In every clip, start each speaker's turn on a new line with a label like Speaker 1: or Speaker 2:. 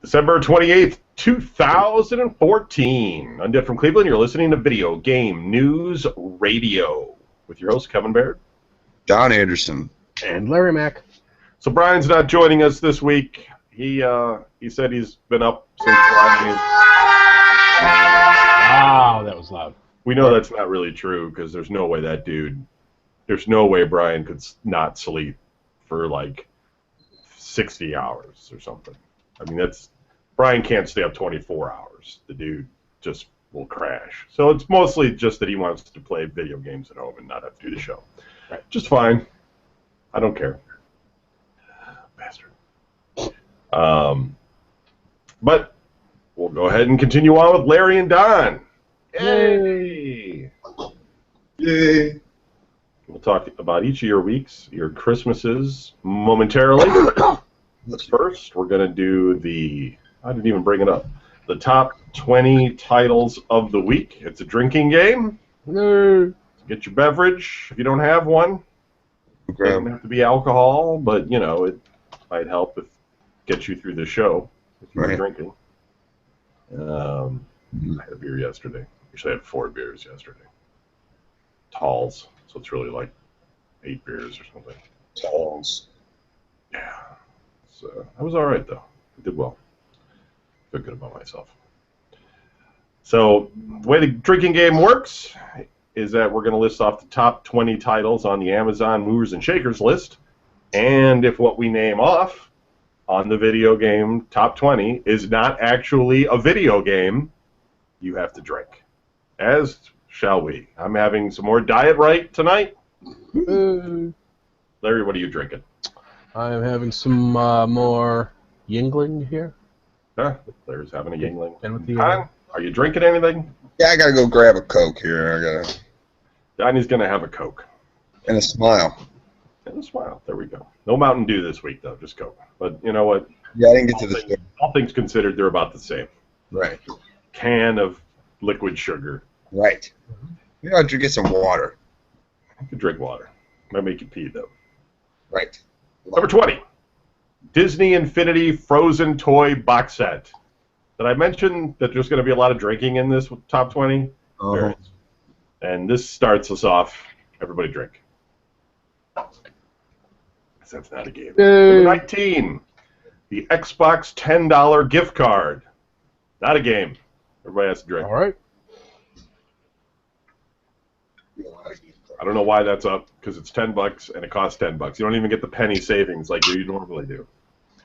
Speaker 1: December 28th, 2014. Undead from Cleveland, you're listening to Video Game News Radio with your host, Kevin Baird.
Speaker 2: Don Anderson.
Speaker 3: And Larry Mack.
Speaker 1: So Brian's not joining us this week. He said he's been up since Friday.
Speaker 3: Wow, that was loud.
Speaker 1: We know that's not really true because there's no way Brian could not sleep for like 60 hours or something. I mean, Brian can't stay up 24 hours. The dude just will crash. So it's mostly just that he wants to play video games at home and not have to do the show.
Speaker 3: Right.
Speaker 1: Just fine. I don't care. Bastard. But we'll go ahead and continue on with Larry and Don. Yay!
Speaker 2: Yay!
Speaker 1: We'll talk about each of your weeks, your Christmases, momentarily. First, we're going to do I didn't even bring it up, the top 20 titles of the week. It's a drinking game. Get your beverage if you don't have one. It doesn't have to be alcohol, but, it might help get you through the show if you're drinking. I had a beer yesterday. Actually, I had 4 beers yesterday. Talls. So it's really like 8 beers or something.
Speaker 2: Talls.
Speaker 1: Yeah. So I was all right, though. I did well. Feel good about myself. So the way the drinking game works is that we're going to list off the top 20 titles on the Amazon Movers and Shakers list. And if what we name off on the video game top 20 is not actually a video game, you have to drink. As shall we. I'm having some more Diet Right tonight. Larry, what are you drinking?
Speaker 3: I'm having some more Yingling here.
Speaker 1: Larry's having a Yingling.
Speaker 3: And with the,
Speaker 1: Don, are you drinking anything?
Speaker 2: Yeah, I gotta go grab a Coke here.
Speaker 1: Donnie's going to have a Coke.
Speaker 2: And a smile.
Speaker 1: And a smile. There we go. No Mountain Dew this week, though. Just Coke. But you know what?
Speaker 2: Yeah, I didn't get to the store.
Speaker 1: All things considered, they're about the same.
Speaker 2: Right.
Speaker 1: Can of liquid sugar.
Speaker 2: Right. You know, to get some water.
Speaker 1: You can drink water. Might make you pee, though.
Speaker 2: Right.
Speaker 1: Number 20. Disney Infinity Frozen Toy Box Set. Did I mention that there's going to be a lot of drinking in this top 20? There is. And this starts us off. Everybody drink. That's not a game. Number 19. The Xbox $10 gift card. Not a game. Everybody has to drink.
Speaker 3: All right.
Speaker 1: I don't know why that's up, because it's $10 and it costs $10. You don't even get the penny savings like you normally do.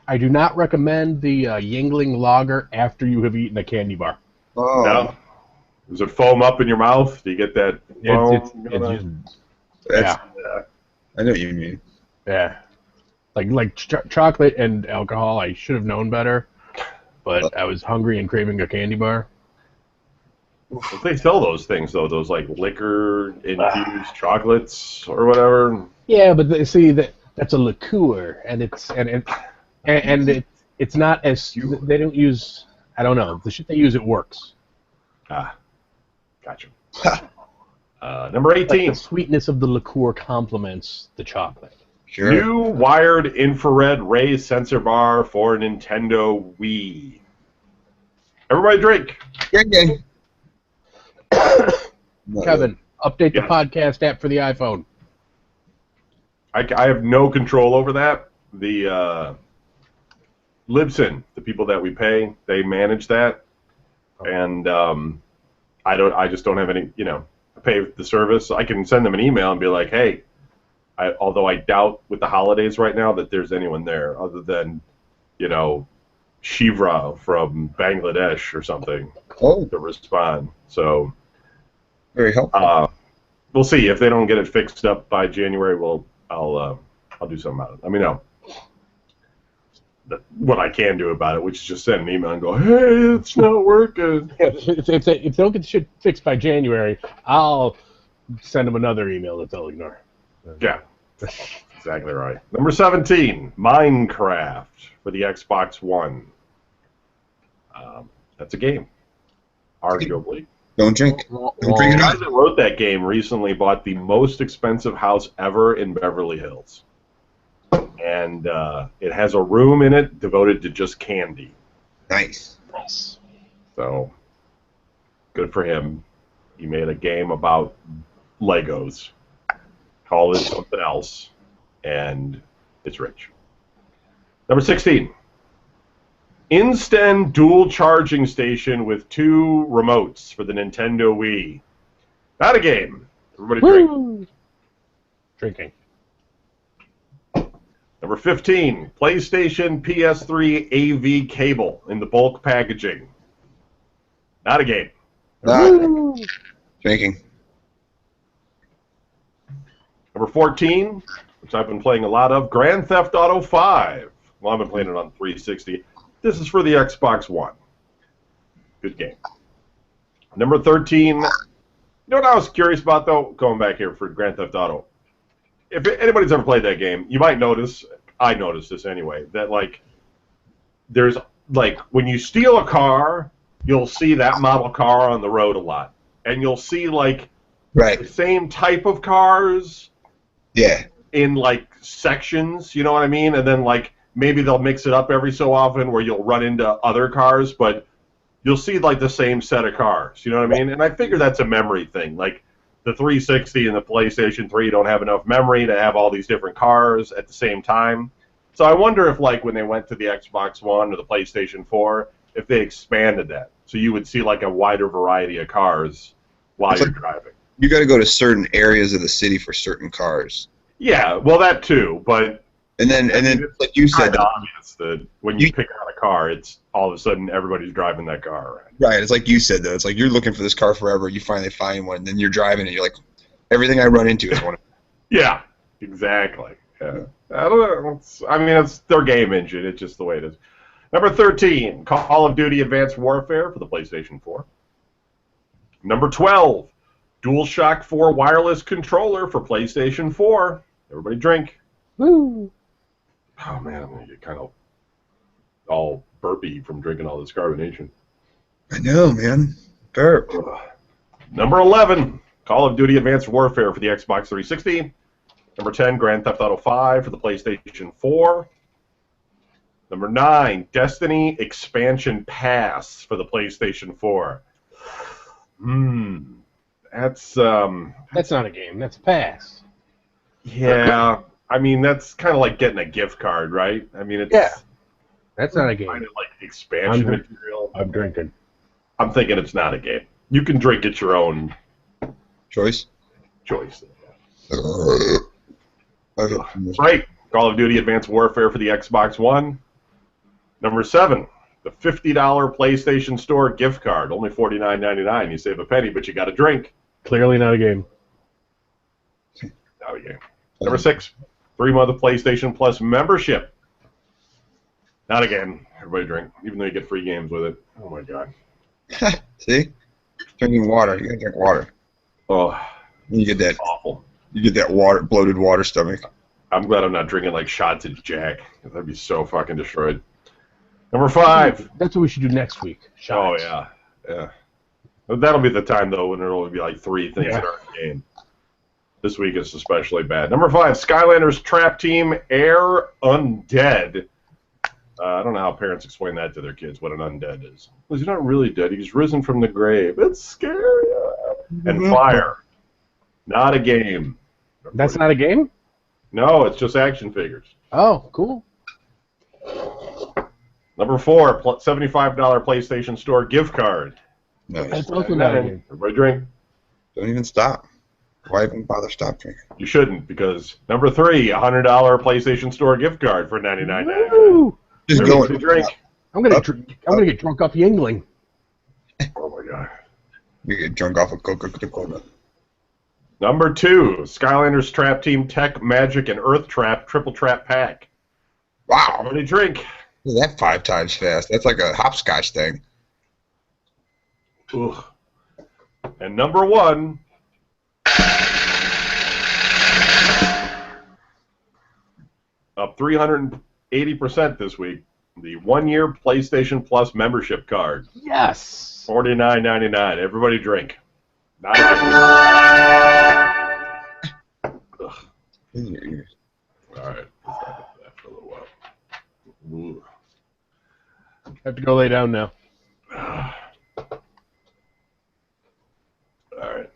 Speaker 3: I do not recommend the Yingling Lager after you have eaten a candy bar.
Speaker 2: Oh.
Speaker 1: No? Does it foam up in your mouth? Do you get that foam?
Speaker 3: Yeah.
Speaker 2: I know what you mean.
Speaker 3: Yeah. Like chocolate and alcohol, I should have known better, but I was hungry and craving a candy bar.
Speaker 1: If they sell those things, though, those like liquor-infused chocolates or whatever.
Speaker 3: Yeah, but that's a liqueur, and it's not as they don't use. I don't know, the shit they use, it works.
Speaker 1: Gotcha. Number 18.
Speaker 3: Like the sweetness of the liqueur complements the chocolate.
Speaker 2: Sure.
Speaker 1: New wired infrared ray sensor bar for Nintendo Wii. Everybody drink.
Speaker 2: Yeah.
Speaker 3: Kevin, update the podcast app for the iPhone.
Speaker 1: I have no control over that. The Libsyn, the people that we pay, they manage that, and I just don't have any. I pay the service. I can send them an email and be like, hey. Although I doubt with the holidays right now that there's anyone there other than, Shivra from Bangladesh or something to respond. So
Speaker 2: very helpful.
Speaker 1: We'll see if they don't get it fixed up by January. I'll do something about it. Let me know what I can do about it, which is just send an email and go, hey, it's not working.
Speaker 3: If they don't get the shit fixed by January, I'll send them another email that they'll ignore.
Speaker 1: Yeah, exactly right. Number 17, Minecraft for the Xbox One. That's a game, arguably.
Speaker 2: Don't drink. Don't drink
Speaker 1: The guy
Speaker 2: it.
Speaker 1: that wrote that game recently bought the most expensive house ever in Beverly Hills. And it has a room in it devoted to just candy.
Speaker 2: Nice.
Speaker 3: Nice.
Speaker 1: So, good for him. He made a game about Legos. Call it something else. And it's rich. Number 16. Insten dual charging station with 2 remotes for the Nintendo Wii. Not a game. Everybody drink.
Speaker 3: Woo! Drinking.
Speaker 1: Number 15. PlayStation PS3 AV cable in the bulk packaging. Not a game.
Speaker 3: Woo!
Speaker 2: Drinking.
Speaker 1: Number 14, which I've been playing a lot of, Grand Theft Auto 5. Well, I've been playing it on 360. This is for the Xbox One. Good game. Number 13, you know what I was curious about, though? Going back here for Grand Theft Auto. If anybody's ever played that game, you might notice, I noticed this anyway, that, like, there's, like, when you steal a car, you'll see that model car on the road a lot. And you'll see, like,
Speaker 2: Right.
Speaker 1: the same type of cars
Speaker 2: Yeah.
Speaker 1: in, like, sections, you know what I mean? And then, like, maybe they'll mix it up every so often where you'll run into other cars, but you'll see, like, the same set of cars, you know what I mean? And I figure that's a memory thing. Like, the 360 and the PlayStation 3 don't have enough memory to have all these different cars at the same time. So I wonder if, like, when they went to the Xbox One or the PlayStation 4, if they expanded that. So you would see, like, a wider variety of cars while
Speaker 2: It's
Speaker 1: you're
Speaker 2: like-
Speaker 1: driving.
Speaker 2: You got to go to certain areas of the city for certain cars.
Speaker 1: Yeah, well, that too, but
Speaker 2: And then
Speaker 1: it's
Speaker 2: like you said,
Speaker 1: kind of obvious that when you pick out a car, it's all of a sudden everybody's driving that car.
Speaker 2: right? It's like you said though. It's like you're looking for this car forever. You finally find one, and then you're driving it. You're like, everything I run into is one.
Speaker 1: Yeah, exactly. Yeah. I don't know. It's their game engine. It's just the way it is. Number 13, Call of Duty Advanced Warfare for the PlayStation 4. Number 12, DualShock 4 wireless controller for PlayStation 4. Everybody drink.
Speaker 3: Woo!
Speaker 1: Oh, man, I'm going to get kind of all burpy from drinking all this carbonation.
Speaker 2: I know, man. Burp.
Speaker 1: Number 11, Call of Duty Advanced Warfare for the Xbox 360. Number 10, Grand Theft Auto 5 for the PlayStation 4. Number 9, Destiny Expansion Pass for the PlayStation 4. That's
Speaker 3: not a game. That's a pass.
Speaker 1: yeah. I mean, that's kind of like getting a gift card, right? I mean, it's
Speaker 3: That's not a
Speaker 1: kind
Speaker 3: game.
Speaker 1: of like expansion material.
Speaker 3: I'm drinking.
Speaker 1: I'm thinking it's not a game. You can drink at your own
Speaker 2: Choice.
Speaker 1: choice.
Speaker 2: Right.
Speaker 1: Right. Call of Duty Advanced Warfare for the Xbox One. Number 7, the $50 PlayStation Store gift card. Only $49.99. You save a penny, but you got a drink.
Speaker 3: Clearly not a game.
Speaker 1: Not a game. Number 6, 3-month PlayStation Plus membership. Not a game. Everybody drink, even though you get free games with it. Oh, my God.
Speaker 2: See, drinking water. You gotta drink water.
Speaker 1: Oh,
Speaker 2: You get that.
Speaker 1: awful.
Speaker 2: You get that water, bloated water stomach.
Speaker 1: I'm glad I'm not drinking like shots of Jack. That'd be so fucking destroyed. Number 5.
Speaker 3: That's what we should do next week.
Speaker 1: Oh,
Speaker 3: Shots.
Speaker 1: yeah. But that'll be the time, though, when there'll only be like 3 things that are in the game. This week is especially bad. Number 5, Skylanders Trap Team Air Undead. I don't know how parents explain that to their kids, what an undead is. Well, he's not really dead. He's risen from the grave. It's scary. And Fire. Not a game.
Speaker 3: That's not a game?
Speaker 1: No, it's just action figures.
Speaker 3: Oh, cool.
Speaker 1: Number 4, $75 PlayStation Store gift card.
Speaker 2: Nice.
Speaker 3: That's also not a game.
Speaker 1: Everybody drink.
Speaker 2: Don't even stop. Why even bother stop drinking?
Speaker 1: You shouldn't, because number 3, $100 PlayStation Store gift card for $99.99.
Speaker 3: Woo!
Speaker 2: Just
Speaker 1: Everybody
Speaker 2: go.
Speaker 1: drink.
Speaker 3: I'm gonna get drunk off Yingling.
Speaker 1: Oh my God.
Speaker 2: You get drunk off of Coca-Cola.
Speaker 1: Number 2, Skylanders Trap Team Tech Magic and Earth Trap Triple Trap Pack.
Speaker 2: Wow.
Speaker 1: Everybody drink.
Speaker 2: Look at that 5 times fast. That's like a hopscotch thing.
Speaker 1: Ugh. And number 1, up 380% this week, the 1-year PlayStation Plus membership card.
Speaker 3: Yes.
Speaker 1: $49.99. Everybody drink. Not a
Speaker 2: In your ears.
Speaker 1: All right. Let's talk about that for a little while. Ooh.
Speaker 3: have to go lay down now.
Speaker 1: All right.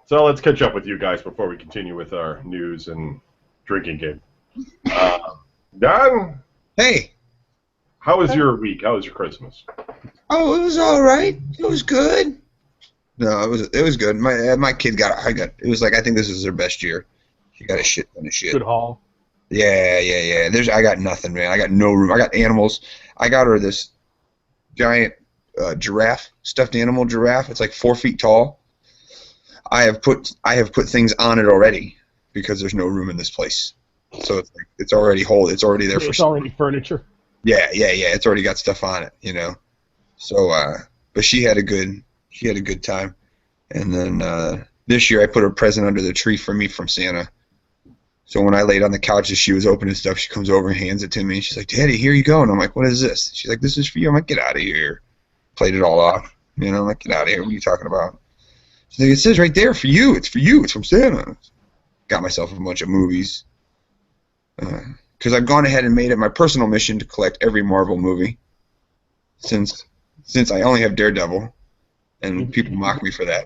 Speaker 1: So let's catch up with you guys before we continue with our news and drinking game. Don,
Speaker 2: Hey.
Speaker 1: how was your week? How was your Christmas?
Speaker 2: Oh, it was all right. It was good. No, it was good. My kid it was like I think this is their best year. She got a shit ton of shit.
Speaker 3: Good haul.
Speaker 2: Yeah. I got nothing, man. I got no room. I got animals. I got her this giant giraffe, stuffed animal giraffe. It's like 4 feet tall. I have put things on it already because there's no room in this place. So it's already there for.
Speaker 3: It's already furniture.
Speaker 2: Yeah. It's already got stuff on it, you know. So, but she had a good time. And then this year I put a present under the tree for me from Santa. So when I laid on the couch as she was opening stuff, she comes over and hands it to me. She's like, "Daddy, here you go." And I'm like, "What is this?" She's like, "This is for you." I'm like, "Get out of here." Played it all off. You know, I'm like, "Get out of here. What are you talking about?" She's like, "It says right there for you. It's for you. It's from Santa." Got myself a bunch of movies. Because I've gone ahead and made it my personal mission to collect every Marvel movie. Since I only have Daredevil, and people mock me for that.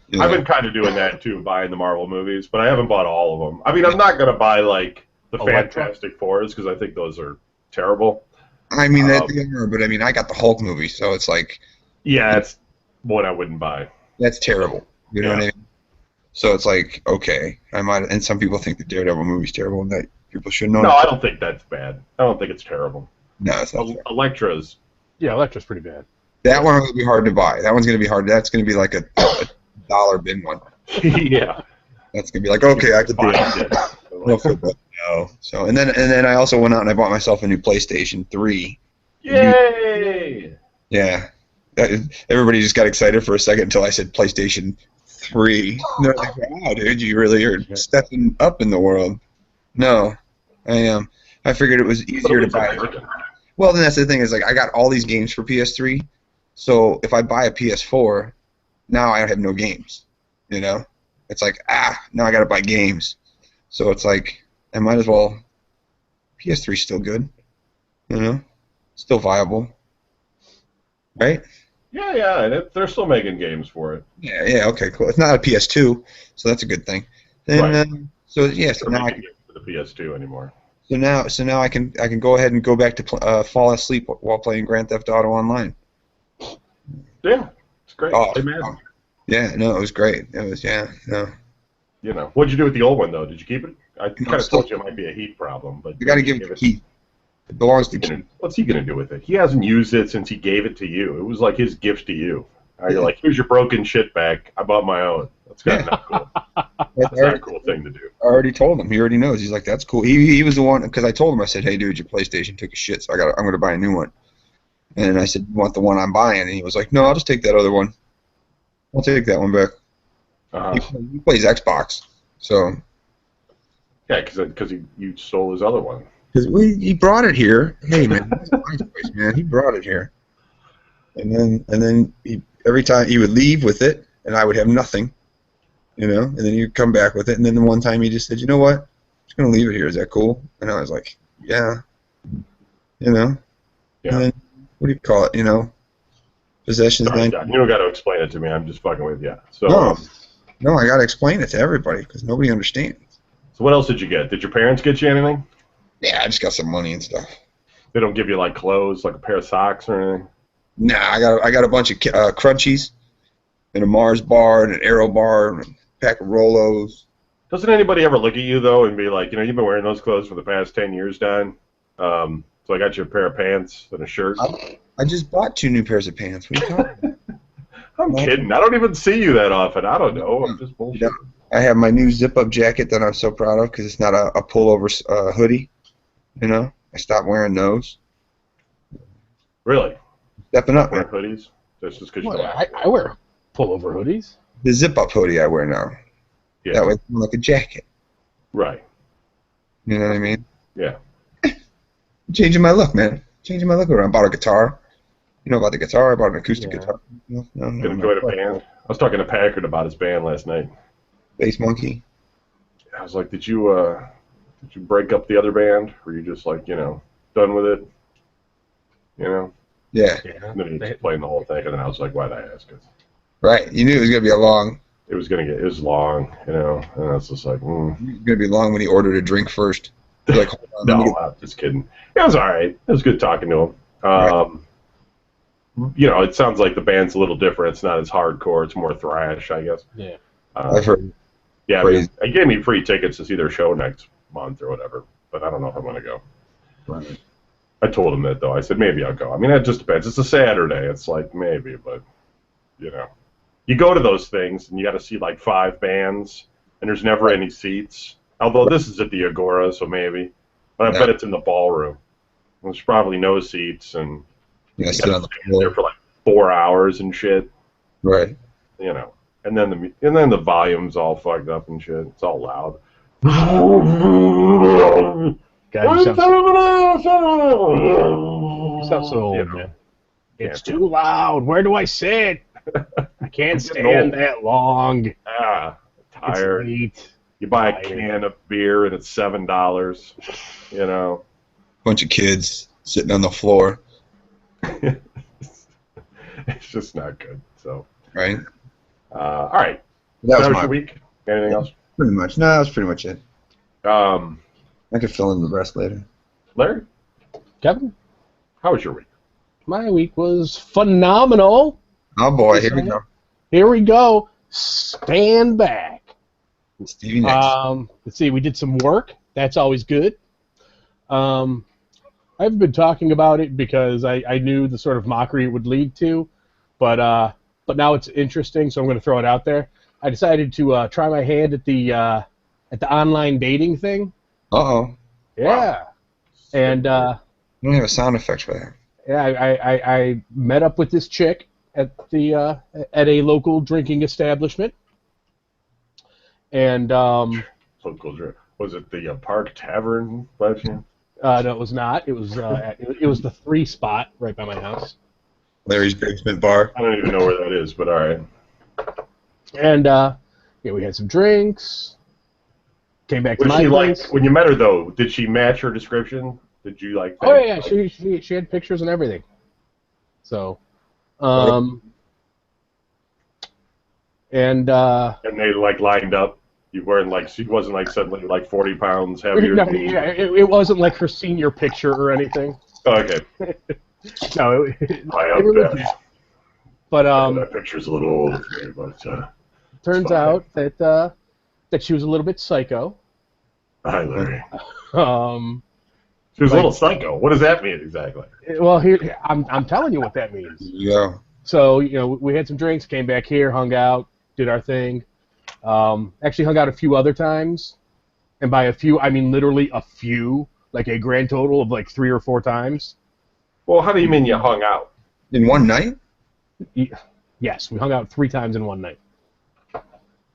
Speaker 2: You know?
Speaker 1: I've been kind of doing that too, buying the Marvel movies, but I haven't bought all of them. I mean, I'm not going to buy like the Fantastic Fours because I think those are terrible.
Speaker 2: I mean, they are, but I mean, I got the Hulk movie, so it's like.
Speaker 1: Yeah, it's one I wouldn't buy.
Speaker 2: That's terrible. You know what I mean? So it's like, okay, I might, and some people think the Daredevil movie's terrible, and that people should know.
Speaker 1: No, I don't think that's bad. I don't think it's terrible.
Speaker 2: No, it's not.
Speaker 1: Elektra's.
Speaker 3: Yeah, Elektra's pretty bad.
Speaker 2: That one will be hard to buy. That one's going to be hard. That's going to be like a dollar bin one.
Speaker 1: Yeah.
Speaker 2: That's going to be like, okay, I could do it. No. So, and then I also went out and I bought myself a new PlayStation 3.
Speaker 1: Yay!
Speaker 2: Yeah. Everybody just got excited for a second until I said PlayStation 3. They're like, wow, dude, you really are stepping up in the world. No, I am. I figured it was easier to buy. Well, then that's the thing is like I got all these games for PS3, so if I buy a PS4, now I have no games. You know, it's like now I got to buy games. So it's like I might as well. PS3's still good. You know, still viable. Right?
Speaker 1: Yeah, and they're still making games for it.
Speaker 2: Yeah, okay, cool. It's not a PS2, so that's a good thing. And,
Speaker 1: right.
Speaker 2: So now I can
Speaker 1: for the PS2 anymore.
Speaker 2: So now I can go ahead and go back to fall asleep while playing Grand Theft Auto Online.
Speaker 1: Yeah, it's great.
Speaker 2: Oh,
Speaker 1: man.
Speaker 2: Yeah, no, it was great. It was no.
Speaker 1: You know, what'd you do with the old one though? Did you keep it? I kind of told you it might be a heat problem, but
Speaker 2: you got to give it to Keith. It belongs to Keith.
Speaker 1: What's he gonna do with it? He hasn't used it since he gave it to you. It was like his gift to you. You're like, here's your broken shit back. I bought my own. That's kind of not cool. That's not a cool thing to do.
Speaker 2: I already told him. He already knows. He's like, that's cool. He was the one because I told him. I said, hey, dude, your PlayStation took a shit, so I'm gonna buy a new one. And I said, you want the one I'm buying? And he was like, no, I'll just take that other one. I'll take that one back. He plays Xbox, so.
Speaker 1: Yeah, because you stole his other one.
Speaker 2: Because he brought it here. Hey man, that's my choice, man. He brought it here. And then every time he would leave with it, and I would have nothing, you know. And then he'd come back with it, and then the one time he just said, "You know what? I'm just gonna leave it here. Is that cool?" And I was like, "Yeah," you know.
Speaker 1: Yeah.
Speaker 2: And then, what do you call it? You know, possessions.
Speaker 1: Sorry, John, you don't got to explain it to me. I'm just fucking with you. So.
Speaker 2: No, I gotta explain it to everybody because nobody understands.
Speaker 1: So what else did you get? Did your parents get you anything?
Speaker 2: Yeah, I just got some money and stuff.
Speaker 1: They don't give you like clothes, like a pair of socks or anything?
Speaker 2: Nah, I got a bunch of crunchies, and a Mars bar, and an Aero bar, and a pack of Rolos.
Speaker 1: Doesn't anybody ever look at you though and be like, you know, you've been wearing those clothes for the past 10 years, Don? So I got you a pair of pants and a shirt.
Speaker 2: I just bought 2 new pairs of pants. What are you talking about?
Speaker 1: I'm kidding. I don't even see you that often. I don't know. I'm just bullshit.
Speaker 2: I have my new zip-up jacket that I'm so proud of because it's not a pullover hoodie. You know, I stopped wearing those.
Speaker 1: Really?
Speaker 2: Stepping up,
Speaker 1: Wear
Speaker 2: man.
Speaker 1: hoodies? That's just because you
Speaker 3: I wear pullover hoodies.
Speaker 2: The zip-up hoodie I wear now.
Speaker 1: Yeah.
Speaker 2: That way it's more like a jacket.
Speaker 1: Right.
Speaker 2: You know what I mean?
Speaker 1: Yeah.
Speaker 2: Changing my look, man. Changing my look around. Bought a guitar. You know about the guitar? I bought an acoustic guitar. No.
Speaker 1: Gonna join a band? I was talking to Packard about his band last night.
Speaker 2: Bass Monkey.
Speaker 1: I was like, did you break up the other band? Or you just like, you know? done with it. You know,
Speaker 2: Yeah,
Speaker 3: Yeah.
Speaker 1: and then he explained the whole thing, and then I was like, why'd I ask it?
Speaker 2: right. You knew it was gonna be a long.
Speaker 1: It was long, you know, and I was just like,
Speaker 2: It was gonna be long when he ordered a drink first. You're like, hold on, let me
Speaker 1: no, I'm just kidding. It was all right. It was good talking to him.
Speaker 2: Right.
Speaker 1: You know, it sounds like the band's a little different. It's not as hardcore. It's more thrash, I guess.
Speaker 3: Yeah.
Speaker 2: I've heard.
Speaker 1: Yeah, I
Speaker 2: Crazy.
Speaker 1: mean, they gave me free tickets to see their show next month or whatever, but I don't know if I'm going to go.
Speaker 2: Right.
Speaker 1: I told him that, though. I said, maybe I'll go. I mean, it just depends. It's a Saturday. It's like, maybe, but, you know. You go to those things, and you got to see, like, 5 bands, and there's never any seats. Although this is at the Agora, so maybe. But I bet it's in the ballroom. There's probably no seats, and
Speaker 2: Yeah,
Speaker 1: you
Speaker 2: sit
Speaker 1: gotta
Speaker 2: on the
Speaker 1: stand there
Speaker 2: floor.
Speaker 1: for, like, 4 hours and shit,
Speaker 2: Right.
Speaker 1: you know. And then the volume's all fucked up and shit. It's all loud.
Speaker 3: God, you sound so old,
Speaker 1: You know.
Speaker 3: man. It's too loud. Where do I sit? I can't
Speaker 1: getting
Speaker 3: stand
Speaker 1: old.
Speaker 3: that long.
Speaker 1: Ah, tired.
Speaker 3: It's late.
Speaker 1: You buy a
Speaker 3: tired.
Speaker 1: can of beer and it's $7. You know.
Speaker 2: Bunch of kids sitting on the floor.
Speaker 1: It's just not good. So,
Speaker 2: Right.
Speaker 1: all right.
Speaker 2: That was
Speaker 1: That was
Speaker 2: my
Speaker 1: your week. Anything else?
Speaker 2: pretty much. No, that was pretty much it.
Speaker 1: Um,
Speaker 2: I could fill in the rest later.
Speaker 1: Larry,
Speaker 3: Kevin,
Speaker 1: how was your week?
Speaker 3: my week was phenomenal.
Speaker 2: Oh boy, here we go.
Speaker 3: Here we go. Stand back.
Speaker 2: Stevie Nicks.
Speaker 3: Let's see. We did some work. That's always good. I haven't been talking about it because I knew the sort of mockery it would lead to, but now it's interesting, so I'm going to throw it out there. I decided to try my hand at the online dating thing.
Speaker 2: Uh-oh.
Speaker 3: Yeah, and
Speaker 2: We don't have a sound effect for that.
Speaker 3: yeah, I met up with this chick at a local drinking establishment, and
Speaker 1: Local drink. Was it the Park Tavern by chance?
Speaker 3: no, it was not. It was it was the 3 spot right by my house.
Speaker 2: Larry's Basement Bar.
Speaker 1: I don't even know where that is, but all right.
Speaker 3: And yeah, we had some drinks. Came back to
Speaker 1: Was
Speaker 3: my
Speaker 1: she like
Speaker 3: place.
Speaker 1: when you met her though? Did she match her description? Did you like?
Speaker 3: Oh
Speaker 1: think,
Speaker 3: yeah,
Speaker 1: like,
Speaker 3: she had pictures and everything. So, and
Speaker 1: and they like lined up. You weren't like she wasn't like suddenly like 40 pounds heavier.
Speaker 3: no, yeah, it wasn't like her senior picture or anything.
Speaker 1: Oh, okay.
Speaker 3: No,
Speaker 1: I
Speaker 3: it really
Speaker 1: bet.
Speaker 3: did. But
Speaker 1: That picture's a little old for me, but
Speaker 3: turns
Speaker 1: fine.
Speaker 3: out that that she was a little bit psycho.
Speaker 1: hi Larry.
Speaker 3: Um,
Speaker 1: She was a little psycho. What does that mean exactly?
Speaker 3: well, here I'm telling you what that means.
Speaker 2: Yeah.
Speaker 3: So, we had some drinks, came back here, hung out, did our thing. Actually hung out a few other times. And by a few, I mean literally a few, like a grand total of like 3 or 4 times.
Speaker 1: Well, how do you mean you hung out?
Speaker 2: In one night?
Speaker 3: Yes, we hung out 3 times in one night.
Speaker 1: I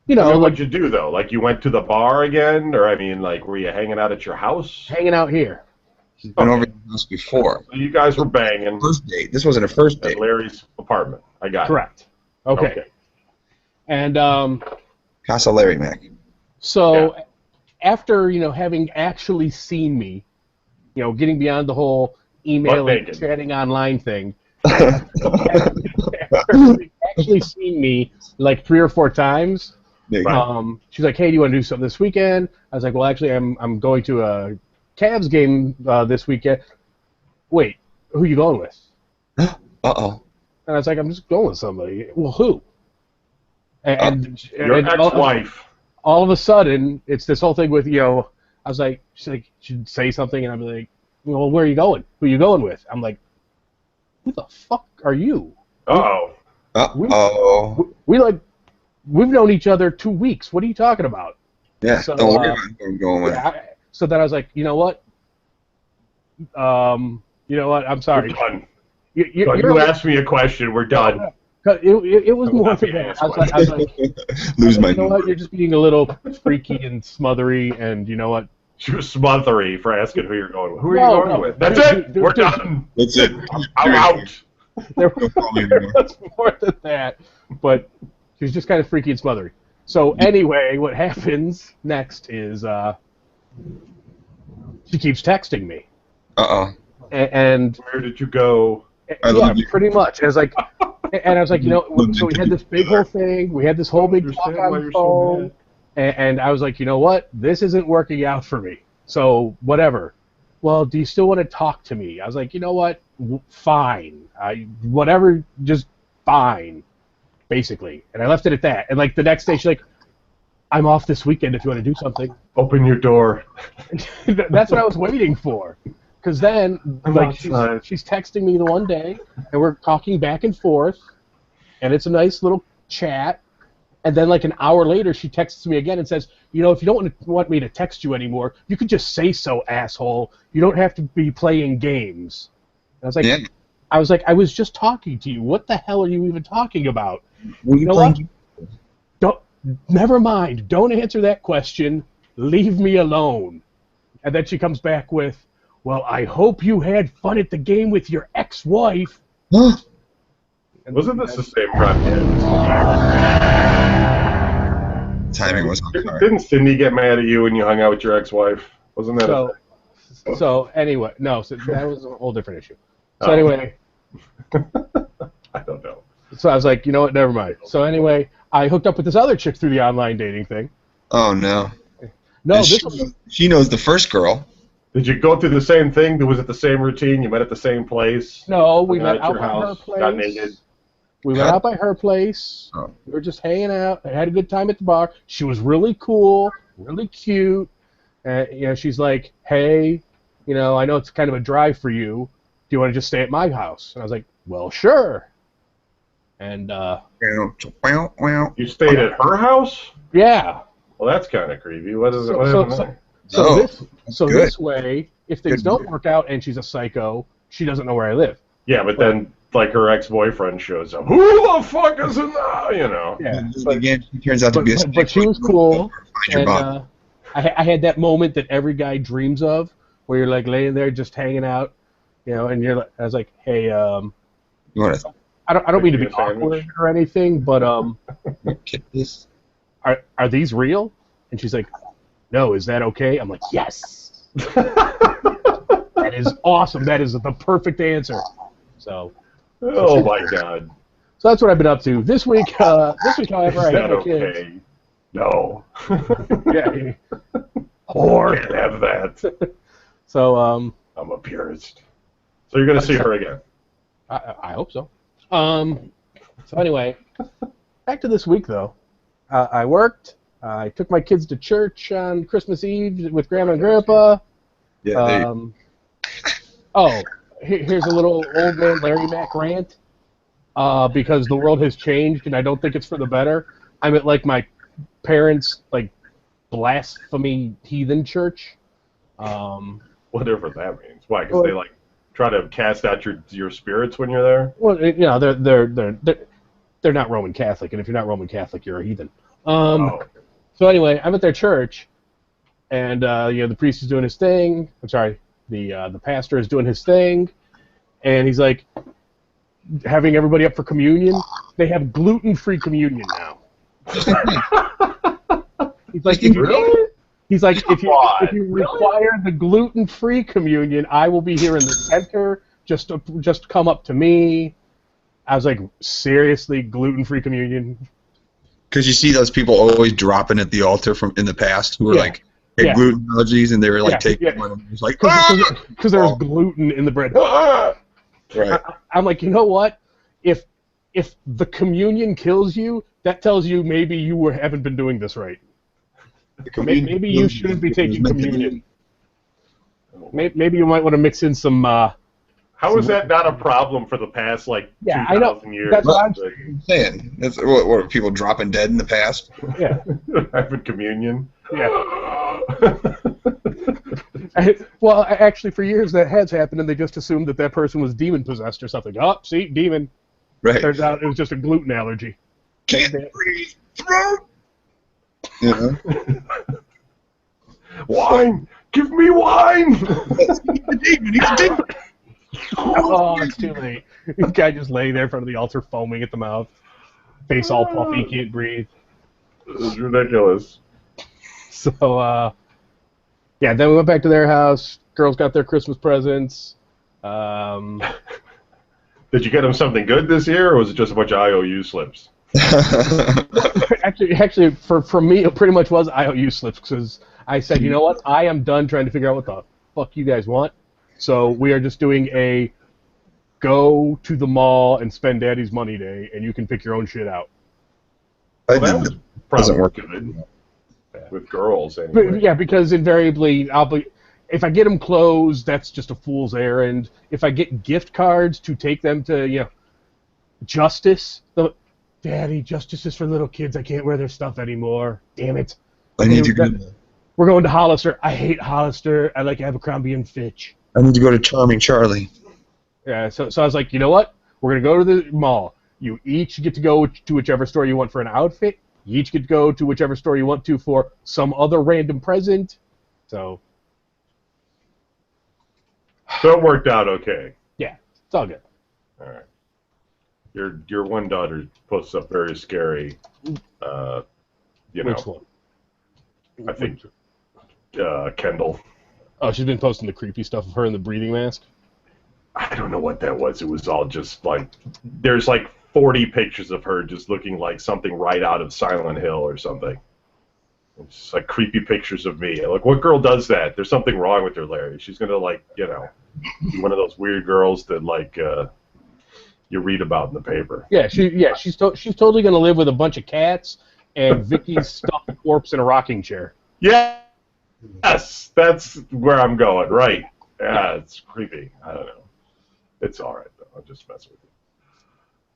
Speaker 1: mean,
Speaker 3: Like
Speaker 1: what'd you do though? Like you went to the bar again, or I mean, like were you hanging out at your house?
Speaker 3: hanging out here.
Speaker 2: She's been over your house before.
Speaker 1: So you guys were banging
Speaker 2: First date. This wasn't a first
Speaker 1: at
Speaker 2: date.
Speaker 1: Larry's apartment. I got
Speaker 3: Correct.
Speaker 1: it.
Speaker 3: Okay. And
Speaker 2: Casa Larry Mac.
Speaker 3: so after, having actually seen me, getting beyond the whole email
Speaker 1: Butt
Speaker 3: and
Speaker 1: naked.
Speaker 3: chatting online thing, after having actually seen me like 3 or 4 times,
Speaker 1: Right.
Speaker 3: she's like, "Hey, do you want to do something this weekend?" I was like, "Well, actually, I'm going to a Cavs game this weekend." Wait, who you going with?
Speaker 2: Uh-oh.
Speaker 3: And I was like, "I'm just going with somebody." Well, who? And
Speaker 1: Your ex-wife.
Speaker 3: all of a sudden, it's this whole thing with I was like, she's like, she'd say something, and I'm like, "Well, where are you going? Who are you going with?" I'm like, "Who the fuck are you?"
Speaker 1: Uh-oh.
Speaker 2: Uh-oh.
Speaker 3: We've known each other 2 weeks. What are you talking about?
Speaker 2: Yeah,
Speaker 3: So,
Speaker 2: don't worry about where I'm going with.
Speaker 3: So then I was like, you know what? I'm
Speaker 1: We're
Speaker 3: sorry.
Speaker 1: done.
Speaker 3: You're
Speaker 1: You asked me a question. We're done.
Speaker 3: It was
Speaker 1: I will
Speaker 3: more
Speaker 1: not
Speaker 3: than
Speaker 1: be
Speaker 3: that.
Speaker 1: asked
Speaker 3: I was like,
Speaker 2: Lose my
Speaker 3: you know what? You're just being a little freaky and smothery, and you know what?
Speaker 1: She was smothery for asking who you're going with. Who are
Speaker 3: No,
Speaker 1: you going
Speaker 3: no.
Speaker 1: with? That's
Speaker 3: Dude,
Speaker 1: it.
Speaker 3: dude,
Speaker 1: We're
Speaker 3: dude.
Speaker 1: done.
Speaker 2: That's it.
Speaker 1: I'm out.
Speaker 3: There
Speaker 2: Don't call me anymore.
Speaker 3: was more than that, but she was just kind of freaky and smothery. So anyway, what happens next is she keeps texting me.
Speaker 2: Uh-oh.
Speaker 3: and
Speaker 1: Where did you go?
Speaker 2: I
Speaker 3: yeah,
Speaker 2: love you.
Speaker 3: pretty much. And I was like, so we had this big whole thing. We had this whole big talk
Speaker 1: Understand why
Speaker 3: on
Speaker 1: you're
Speaker 3: the
Speaker 1: so
Speaker 3: phone,
Speaker 1: mad.
Speaker 3: and I was like, you know what? This isn't working out for me. So whatever. Well, do you still want to talk to me? I was like, you know what? Fine. Whatever. Just fine. Basically, and I left it at that. And like the next day, she's like, "I'm off this weekend if you want to do something."
Speaker 1: Open your door.
Speaker 3: That's what I was waiting for. Because then,
Speaker 1: I'm
Speaker 3: like,
Speaker 1: outside.
Speaker 3: she's texting me the one day, and we're talking back and forth, and it's a nice little chat. And then, like, an hour later, she texts me again and says, you know, if you don't want me to text you anymore, you could just say so, asshole. You don't have to be playing games. And I was like,
Speaker 2: Yeah.
Speaker 3: I was just talking to you. What the hell are you even talking about?
Speaker 2: Were you
Speaker 3: You know
Speaker 2: playing?
Speaker 3: Don't. Never mind. Don't answer that question. Leave me alone. And then she comes back with, well, I hope you had fun at the game with your ex-wife.
Speaker 2: Huh?
Speaker 1: Wasn't this the same project?
Speaker 2: Timing was on fire.
Speaker 1: Didn't Cindy get mad at you when you hung out with your ex-wife? Wasn't that a thing?
Speaker 3: So anyway, no, so that was a whole different issue. So
Speaker 1: Oh.
Speaker 3: anyway,
Speaker 1: I don't know.
Speaker 3: so I was like, you know what, never mind. So anyway, I hooked up with this other chick through the online dating thing.
Speaker 2: Oh no.
Speaker 3: No,
Speaker 2: And
Speaker 3: this was
Speaker 2: she knows the first girl.
Speaker 1: Did you go through the same thing? Was it the same routine? You met at the same place?
Speaker 3: no. We
Speaker 1: Hung
Speaker 3: met
Speaker 1: at
Speaker 3: out
Speaker 1: your
Speaker 3: by her
Speaker 1: house, got
Speaker 3: place.
Speaker 1: naked.
Speaker 3: We went
Speaker 2: Huh?
Speaker 3: out by her place.
Speaker 2: Oh.
Speaker 3: We were just hanging out. I had a good time at the bar. She was really cool, really cute. You know, she's like, "Hey, you know, I know it's kind of a drive for you. Do you want to just stay at my house?" And I was like, "Well, sure." And
Speaker 1: You stayed at her house?
Speaker 3: yeah.
Speaker 1: Well, that's kind of creepy. What is it?
Speaker 3: So-
Speaker 1: What
Speaker 3: so-
Speaker 1: happened
Speaker 3: so-
Speaker 1: there?
Speaker 3: So
Speaker 2: Oh,
Speaker 3: this
Speaker 2: good.
Speaker 3: this way, if things
Speaker 2: Good.
Speaker 3: don't work out and she's a psycho, she doesn't know where I live.
Speaker 1: Yeah, but then like her ex-boyfriend shows up. Who the fuck is in there? You know.
Speaker 3: Yeah.
Speaker 2: And
Speaker 3: But,
Speaker 2: again, she turns out to be a
Speaker 3: but she was cool.
Speaker 2: Find your
Speaker 3: And
Speaker 2: bot.
Speaker 3: I had that moment that every guy dreams of, where you're like laying there just hanging out, you know, and you're like, I was like, hey,
Speaker 2: You want to
Speaker 3: I don't mean to be
Speaker 1: Make me a sandwich.
Speaker 3: awkward or anything, but
Speaker 2: get this?
Speaker 3: are these real? And she's like, no, is that okay? I'm like, yes. That is awesome. That is the perfect answer. So
Speaker 1: Oh my god.
Speaker 3: that's what I've been up to this week. However,
Speaker 1: Is
Speaker 3: I
Speaker 1: that
Speaker 3: had my kids.
Speaker 1: okay? No.
Speaker 3: Yeah.
Speaker 1: Can't have that.
Speaker 3: So
Speaker 1: I'm a purist. So you're gonna see her again.
Speaker 3: I hope so. So anyway, back to this week though. I worked. I took my kids to church on Christmas Eve with Grandma and Grandpa.
Speaker 2: Yeah, there you
Speaker 3: Here's a little old man Larry Mack rant. Because the world has changed and I don't think it's for the better. I'm at like my parents' like blasphemy heathen church.
Speaker 1: Whatever that means. Why? Because they like try to cast out your spirits when you're there.
Speaker 3: Well, you know, they're not Roman Catholic, and if you're not Roman Catholic, you're a heathen.
Speaker 1: Oh.
Speaker 3: So anyway, I'm at their church, and you know, the priest is doing his thing. I'm sorry, the pastor is doing his thing, and he's like having everybody up for communion. They have gluten-free communion now. He's like, if you,
Speaker 1: Really?
Speaker 3: he's like, if you
Speaker 1: Really?
Speaker 3: require the gluten-free communion, I will be here in the center. Just come up to me. I was like, seriously, gluten-free communion?
Speaker 2: Because you see those people always dropping at the altar from in the past who were
Speaker 3: Yeah.
Speaker 2: like had
Speaker 3: Yeah.
Speaker 2: gluten allergies and they were like
Speaker 3: Yeah,
Speaker 2: taking
Speaker 3: yeah.
Speaker 2: one and it was like "Ah!"
Speaker 3: Because there was
Speaker 2: Oh.
Speaker 3: gluten in the bread. Ah!
Speaker 2: Right.
Speaker 3: I'm like, you know what? If the communion kills you, that tells you maybe you haven't been doing this right. Maybe you shouldn't be taking communion. Maybe you might want to mix in some.
Speaker 1: How is that not a problem for the past like
Speaker 3: Yeah, I know.
Speaker 1: 2,000 years?
Speaker 3: That's what I'm
Speaker 1: Like,
Speaker 2: I'm saying. That's what are people dropping dead in the past?
Speaker 3: Yeah.
Speaker 1: having communion.
Speaker 3: Yeah. Well, actually, for years that has happened, and they just assumed that person was demon possessed or something. Oh, see, demon.
Speaker 2: Right.
Speaker 3: Turns out it was just a gluten allergy.
Speaker 2: Can't breathe. Throat. You know?
Speaker 1: Wine! Give me wine!
Speaker 2: He's a demon. He's a demon.
Speaker 3: Oh, it's too late. This guy just laying there in front of the altar, foaming at the mouth, face all puffy, can't breathe.
Speaker 1: It's ridiculous.
Speaker 3: So, yeah, then we went back to their house. Girls got their Christmas presents.
Speaker 1: Did you get him something good this year, or was it just a bunch of IOU slips?
Speaker 3: Actually, for me, it pretty much was IOU slips because I said, you know what, I am done trying to figure out what the fuck you guys want. So we are just doing a go to the mall and spend daddy's money day, and you can pick your own shit out.
Speaker 2: I
Speaker 1: Well, that
Speaker 2: did
Speaker 1: was
Speaker 2: that.
Speaker 1: probably
Speaker 2: Doesn't work.
Speaker 1: good with girls anyway.
Speaker 3: But, yeah, because invariably, if I get them clothes, that's just a fool's errand. If I get gift cards to take them to, Justice, Daddy, Justice is for little kids. I can't wear their stuff anymore. Damn it.
Speaker 2: I need to go.
Speaker 3: We're going to Hollister. I hate Hollister. I like Abercrombie and Fitch.
Speaker 2: I need to go to Charming Charlie.
Speaker 3: Yeah, so I was like, you know what? We're going to go to the mall. You each get to go to whichever store you want for an outfit. You each get to go to whichever store you want to for some other random present. So
Speaker 1: it worked out okay.
Speaker 3: yeah, it's all good.
Speaker 1: All right. Your one daughter posts up very scary,
Speaker 3: Which one?
Speaker 1: I think Kendall.
Speaker 3: Oh, she's been posting the creepy stuff of her in the breathing mask.
Speaker 1: I don't know what that was. It was all just like there's like 40 pictures of her just looking like something right out of Silent Hill or something. It's just like creepy pictures of me. Like, what girl does that? There's something wrong with her, Larry. She's gonna be one of those weird girls that you read about in the paper.
Speaker 3: Yeah, she's totally gonna live with a bunch of cats and Vicky's stuffed corpse in a rocking chair.
Speaker 1: Yeah. Yes, that's where I'm going. Right. Yeah, it's creepy. I don't know. It's all right, though. I'm just messing with you.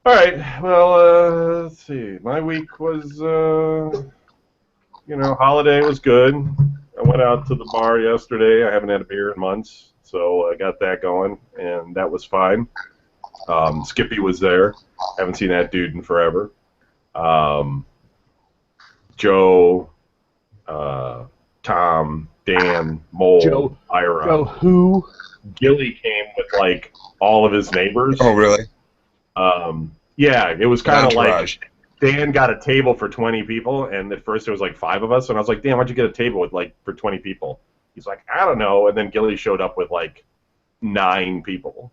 Speaker 1: All right. Well, let's see. My week was, holiday was good. I went out to the bar yesterday. I haven't had a beer in months, so I got that going, and that was fine. Skippy was there. Haven't seen that dude in forever. Joe, Tom, Dan, Mole, Ira.
Speaker 3: Joe who?
Speaker 1: Gilly came with like all of his neighbors.
Speaker 2: Oh, really?
Speaker 1: Yeah, it was kind of
Speaker 2: Entourage.
Speaker 1: like Dan got a table for 20 people, and at first there was like 5 of us, and I was like, "Dan, why'd you get a table with for 20 people?" He's like, "I don't know," and then Gilly showed up with like 9 people.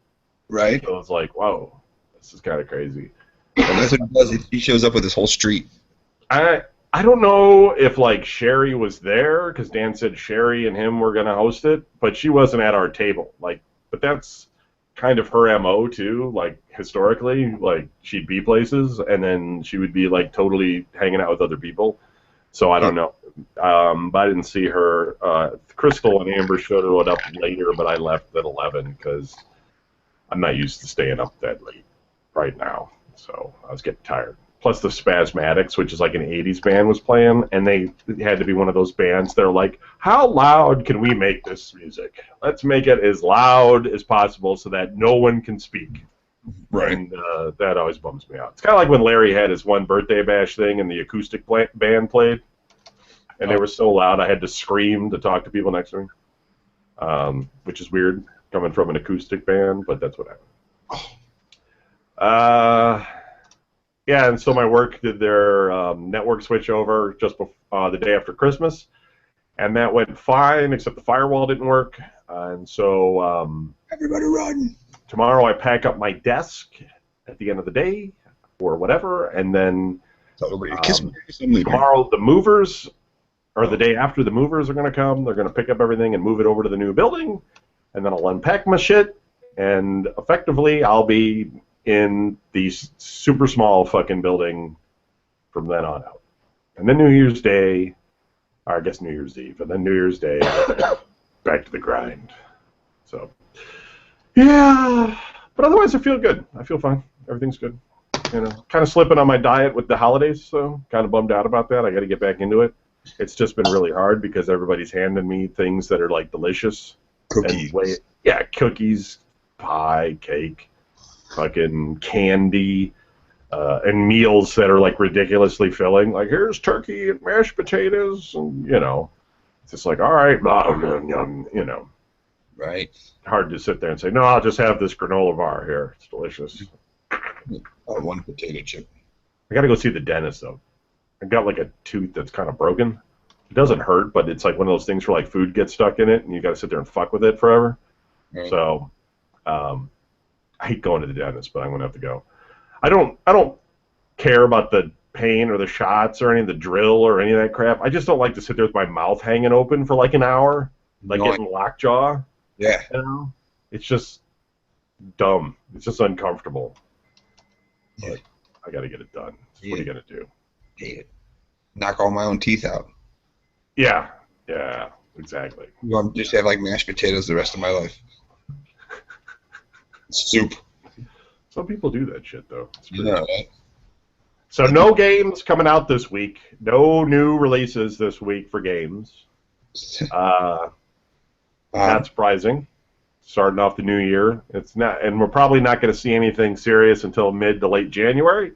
Speaker 2: Right.
Speaker 1: So I was like, "Whoa, this is kind of crazy."
Speaker 2: That's what he does. He shows up with his whole street.
Speaker 1: I don't know if like Sherry was there because Dan said Sherry and him were gonna host it, but she wasn't at our table. But that's kind of her MO too. Like historically, like she'd be places and then she would be like totally hanging out with other people. So I don't know. But I didn't see her. Crystal and Amber showed up later, but I left at 11 because I'm not used to staying up that late right now. So I was getting tired. Plus the Spasmatics, which is like an 80s band, was playing, and they had to be one of those bands that are like, how loud can we make this music? Let's make it as loud as possible so that no one can speak.
Speaker 2: Right.
Speaker 1: And that always bums me out. It's kind of like when Larry had his one birthday bash thing and the acoustic band played, and they were so loud I had to scream to talk to people next to me, which is weird coming from an acoustic band, but that's what happened. Yeah, and so my work did their network switch over just the day after Christmas, and that went fine, except the firewall didn't work. And so
Speaker 2: Everybody run.
Speaker 1: tomorrow I pack up my desk at the end of the day or whatever, and then
Speaker 2: Kiss me.
Speaker 1: tomorrow the movers, or the day after the movers are going to come. They're going to pick up everything and move it over to the new building, and then I'll unpack my shit, and effectively I'll be in the super small fucking building from then on out. And then New Year's Day, or I guess New Year's Eve, and then New Year's Day, back to the grind. So, yeah, but otherwise I feel good. I feel fine. Everything's good. Kind of slipping on my diet with the holidays, so kind of bummed out about that. I got to get back into it. It's just been really hard because everybody's handing me things that are like delicious.
Speaker 2: Cookies.
Speaker 1: Cookies, pie, cake, fucking candy, and meals that are like ridiculously filling. Like, here's turkey and mashed potatoes, and it's just like, all right,
Speaker 2: Right.
Speaker 1: hard to sit there and say, no, I'll just have this granola bar here. It's delicious.
Speaker 2: Oh, one potato chip.
Speaker 1: I got to go see the dentist though. I got like a tooth that's kind of broken. It doesn't hurt, but it's like one of those things where like food gets stuck in it, and you got to sit there and fuck with it forever.
Speaker 2: Right.
Speaker 1: So I hate going to the dentist, but I'm gonna have to go. I don't care about the pain or the shots or any of the drill or any of that crap. I just don't like to sit there with my mouth hanging open for like an hour, like
Speaker 2: Annoying.
Speaker 1: getting lockjaw.
Speaker 2: Yeah.
Speaker 1: You know, it's just dumb. It's just uncomfortable.
Speaker 2: Yeah.
Speaker 1: But I got to get it done. So what are you gonna do?
Speaker 2: Hate it. Knock all my own teeth out.
Speaker 1: Yeah, exactly.
Speaker 2: Well, just have like mashed potatoes the rest of my life. Soup.
Speaker 1: Some people do that shit though. It's
Speaker 2: You
Speaker 1: pretty
Speaker 2: know that.
Speaker 1: So no games coming out this week. No new releases this week for games. Not surprising. Starting off the new year, it's not, and we're probably not going to see anything serious until mid to late January.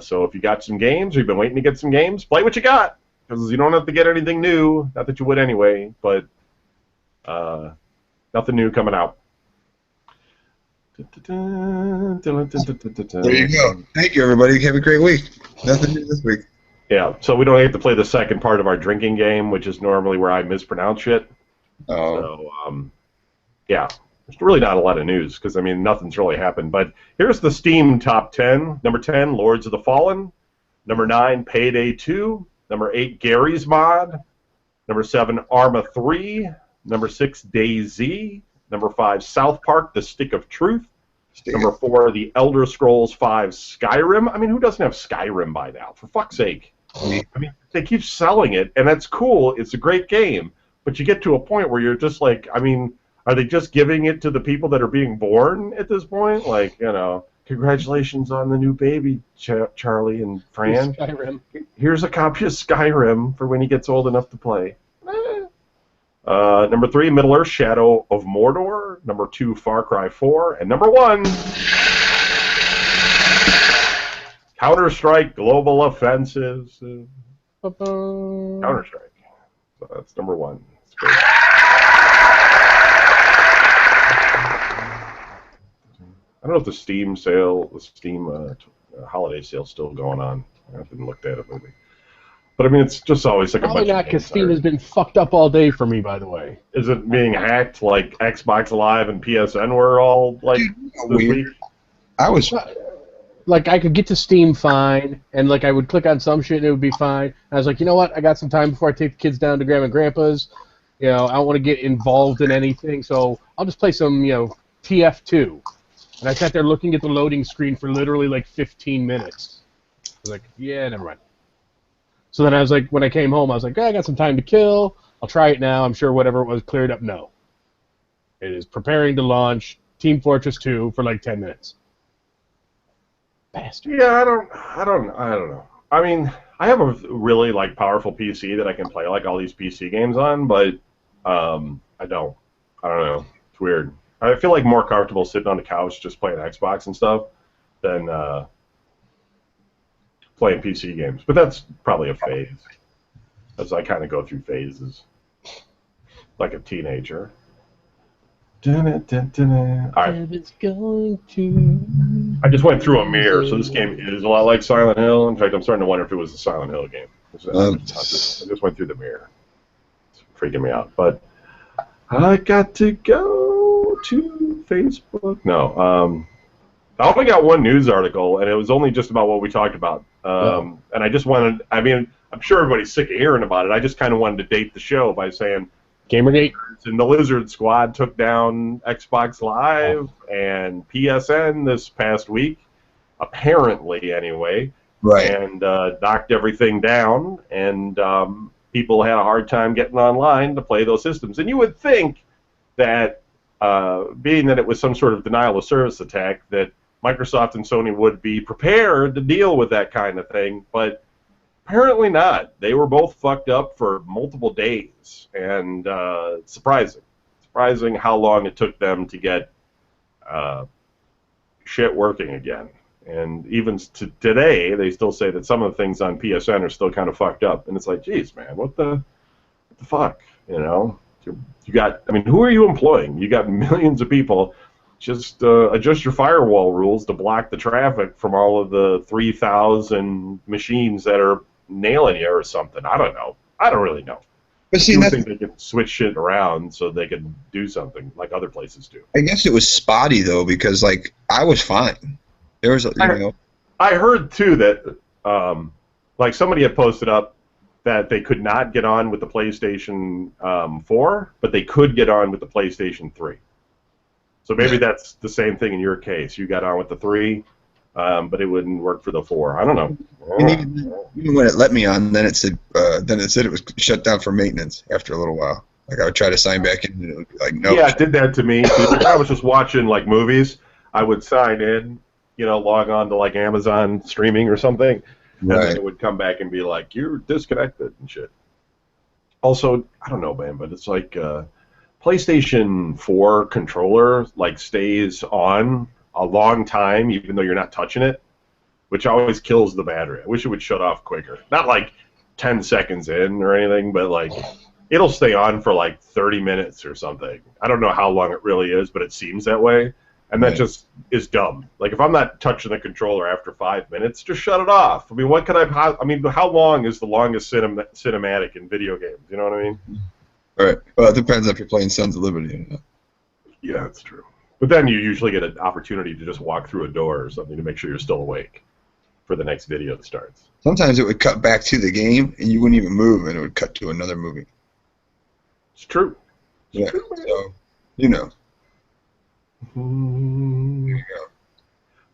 Speaker 1: So if you got some games, or you've been waiting to get some games, play what you got, because you don't have to get anything new. Not that you would anyway, but nothing new coming out.
Speaker 2: There you go. Thank you, everybody. Have a great week. Nothing new this week.
Speaker 1: Yeah, so we don't have to play the second part of our drinking game, which is normally where I mispronounce shit.
Speaker 2: Oh.
Speaker 1: So, yeah, there's really not a lot of news because, I mean, nothing's really happened. But here's the Steam top 10. Number 10, Lords of the Fallen. Number 9, Payday 2. Number 8, Gary's Mod. Number 7, Arma 3. Number 6, DayZ. Number 5, South Park, The Stick of Truth. Number 4, The Elder Scrolls V, Skyrim. I mean, who doesn't have Skyrim by now? For fuck's sake. I mean, they keep selling it, and that's cool. It's a great game. But you get to a point where you're just like, I mean, are they just giving it to the people that are being born at this point? Like, you know, congratulations on the new baby, Charlie and Fran.
Speaker 3: Skyrim.
Speaker 1: Here's a copy of Skyrim for when he gets old enough to play. Number 3, Middle-earth, Shadow of Mordor. Number 2, Far Cry 4. And number 1, Counter-Strike Global Offensive. Counter-Strike. So that's number 1. That's great. I don't know if the Steam sale, the Steam holiday sale is still going on. I haven't looked at it lately. But I mean, it's just always like
Speaker 3: Probably
Speaker 1: a bunch
Speaker 3: not,
Speaker 1: of
Speaker 3: because
Speaker 1: games
Speaker 3: Steam
Speaker 1: that
Speaker 3: has been fucked up all day for me, by the way.
Speaker 1: Is it being hacked like Xbox Live and PSN were all like this
Speaker 2: Weird.
Speaker 1: week?
Speaker 2: I was.
Speaker 3: Like, I could get to Steam fine, and like I would click on some shit and it would be fine. And I was like, you know what? I got some time before I take the kids down to Grandma and Grandpa's. You know, I don't want to get involved in anything, so I'll just play some, you know, TF2. And I sat there looking at the loading screen for literally like 15 minutes. I was like, yeah, never mind. So then I was like, when I came home, I was like, I got some time to kill. I'll try it now. I'm sure whatever it was cleared up. No. It is preparing to launch Team Fortress 2 for like 10 minutes. Bastard.
Speaker 1: Yeah, I don't know. I mean, I have a really like powerful PC that I can play like all these PC games on, but I don't know. It's weird. I feel like more comfortable sitting on the couch just playing Xbox and stuff than playing PC games. But that's probably a phase, as I kind of go through phases, like a teenager. All right. I just went through a mirror, so this game is a lot like Silent Hill. In fact, I'm starting to wonder if it was a Silent Hill game. I just went through the mirror. It's freaking me out. But I got to go to Facebook. No. I only got one news article, and it was only just about what we talked about. And I just wanted, I mean, I'm sure everybody's sick of hearing about it. I just kind of wanted to date the show by saying
Speaker 3: Gamergate.
Speaker 1: And the Lizard Squad took down Xbox Live and PSN this past week, apparently anyway.
Speaker 2: Right.
Speaker 1: And knocked everything down, and people had a hard time getting online to play those systems. And you would think that, being that it was some sort of denial of service attack, that Microsoft and Sony would be prepared to deal with that kind of thing, but apparently not. They were both fucked up for multiple days, and surprising how long it took them to get shit working again. And even today, they still say that some of the things on PSN are still kind of fucked up, and it's like, geez, man, what the fuck, you know? You got, I mean, who are you employing? You got millions of people. Just adjust your firewall rules to block the traffic from all of the 3,000 machines that are nailing you or something. I don't know. I don't really know.
Speaker 2: But see,
Speaker 1: do
Speaker 2: that's,
Speaker 1: think they could switch shit around so they could do something like other places do.
Speaker 2: I guess it was spotty though, because like I was fine. There was,
Speaker 1: I heard too that like somebody had posted up that they could not get on with the PlayStation 4, but they could get on with the PlayStation 3. So maybe that's the same thing in your case. You got on with the 3, but it wouldn't work for the 4. I don't know.
Speaker 2: And even when it let me on, then it said it was shut down for maintenance after a little while. Like I would try to sign back in, and it would be like, no.
Speaker 1: Yeah, it did that to me. I was just watching like movies. I would sign in, log on to like Amazon streaming or something, and then it would come back and be like, you're disconnected and shit. Also, I don't know, man, but it's like PlayStation 4 controller like stays on a long time even though you're not touching it, which always kills the battery. I wish it would shut off quicker. Not like 10 seconds in or anything, but like it'll stay on for like 30 minutes or something. I don't know how long it really is, but it seems that way. And that just is dumb. Like, if I'm not touching the controller after 5 minutes, just shut it off. I mean, how long is the longest cinematic in video games? You know what I mean?
Speaker 2: All right. Well, it depends if you're playing Sons of Liberty or not.
Speaker 1: Yeah, that's true. But then you usually get an opportunity to just walk through a door or something to make sure you're still awake for the next video that starts.
Speaker 2: Sometimes it would cut back to the game, and you wouldn't even move, and it would cut to another movie.
Speaker 1: It's true.
Speaker 2: Yeah. So, you know.
Speaker 1: There you go.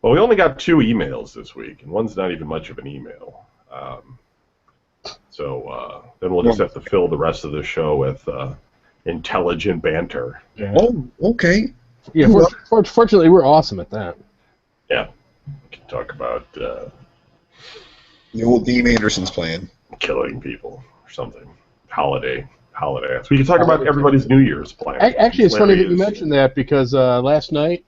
Speaker 1: Well, we only got 2 emails this week, and one's not even much of an email. So then we'll just have to fill the rest of the show with intelligent banter.
Speaker 3: Yeah.
Speaker 2: Oh, okay.
Speaker 3: Yeah, fortunately, we're awesome at that.
Speaker 1: Yeah. We can talk about
Speaker 2: the old Dean Anderson's plan.
Speaker 1: Killing people or something. Holiday. So we can talk about everybody's New Year's plan.
Speaker 3: Actually, it's funny that you mentioned that because last night,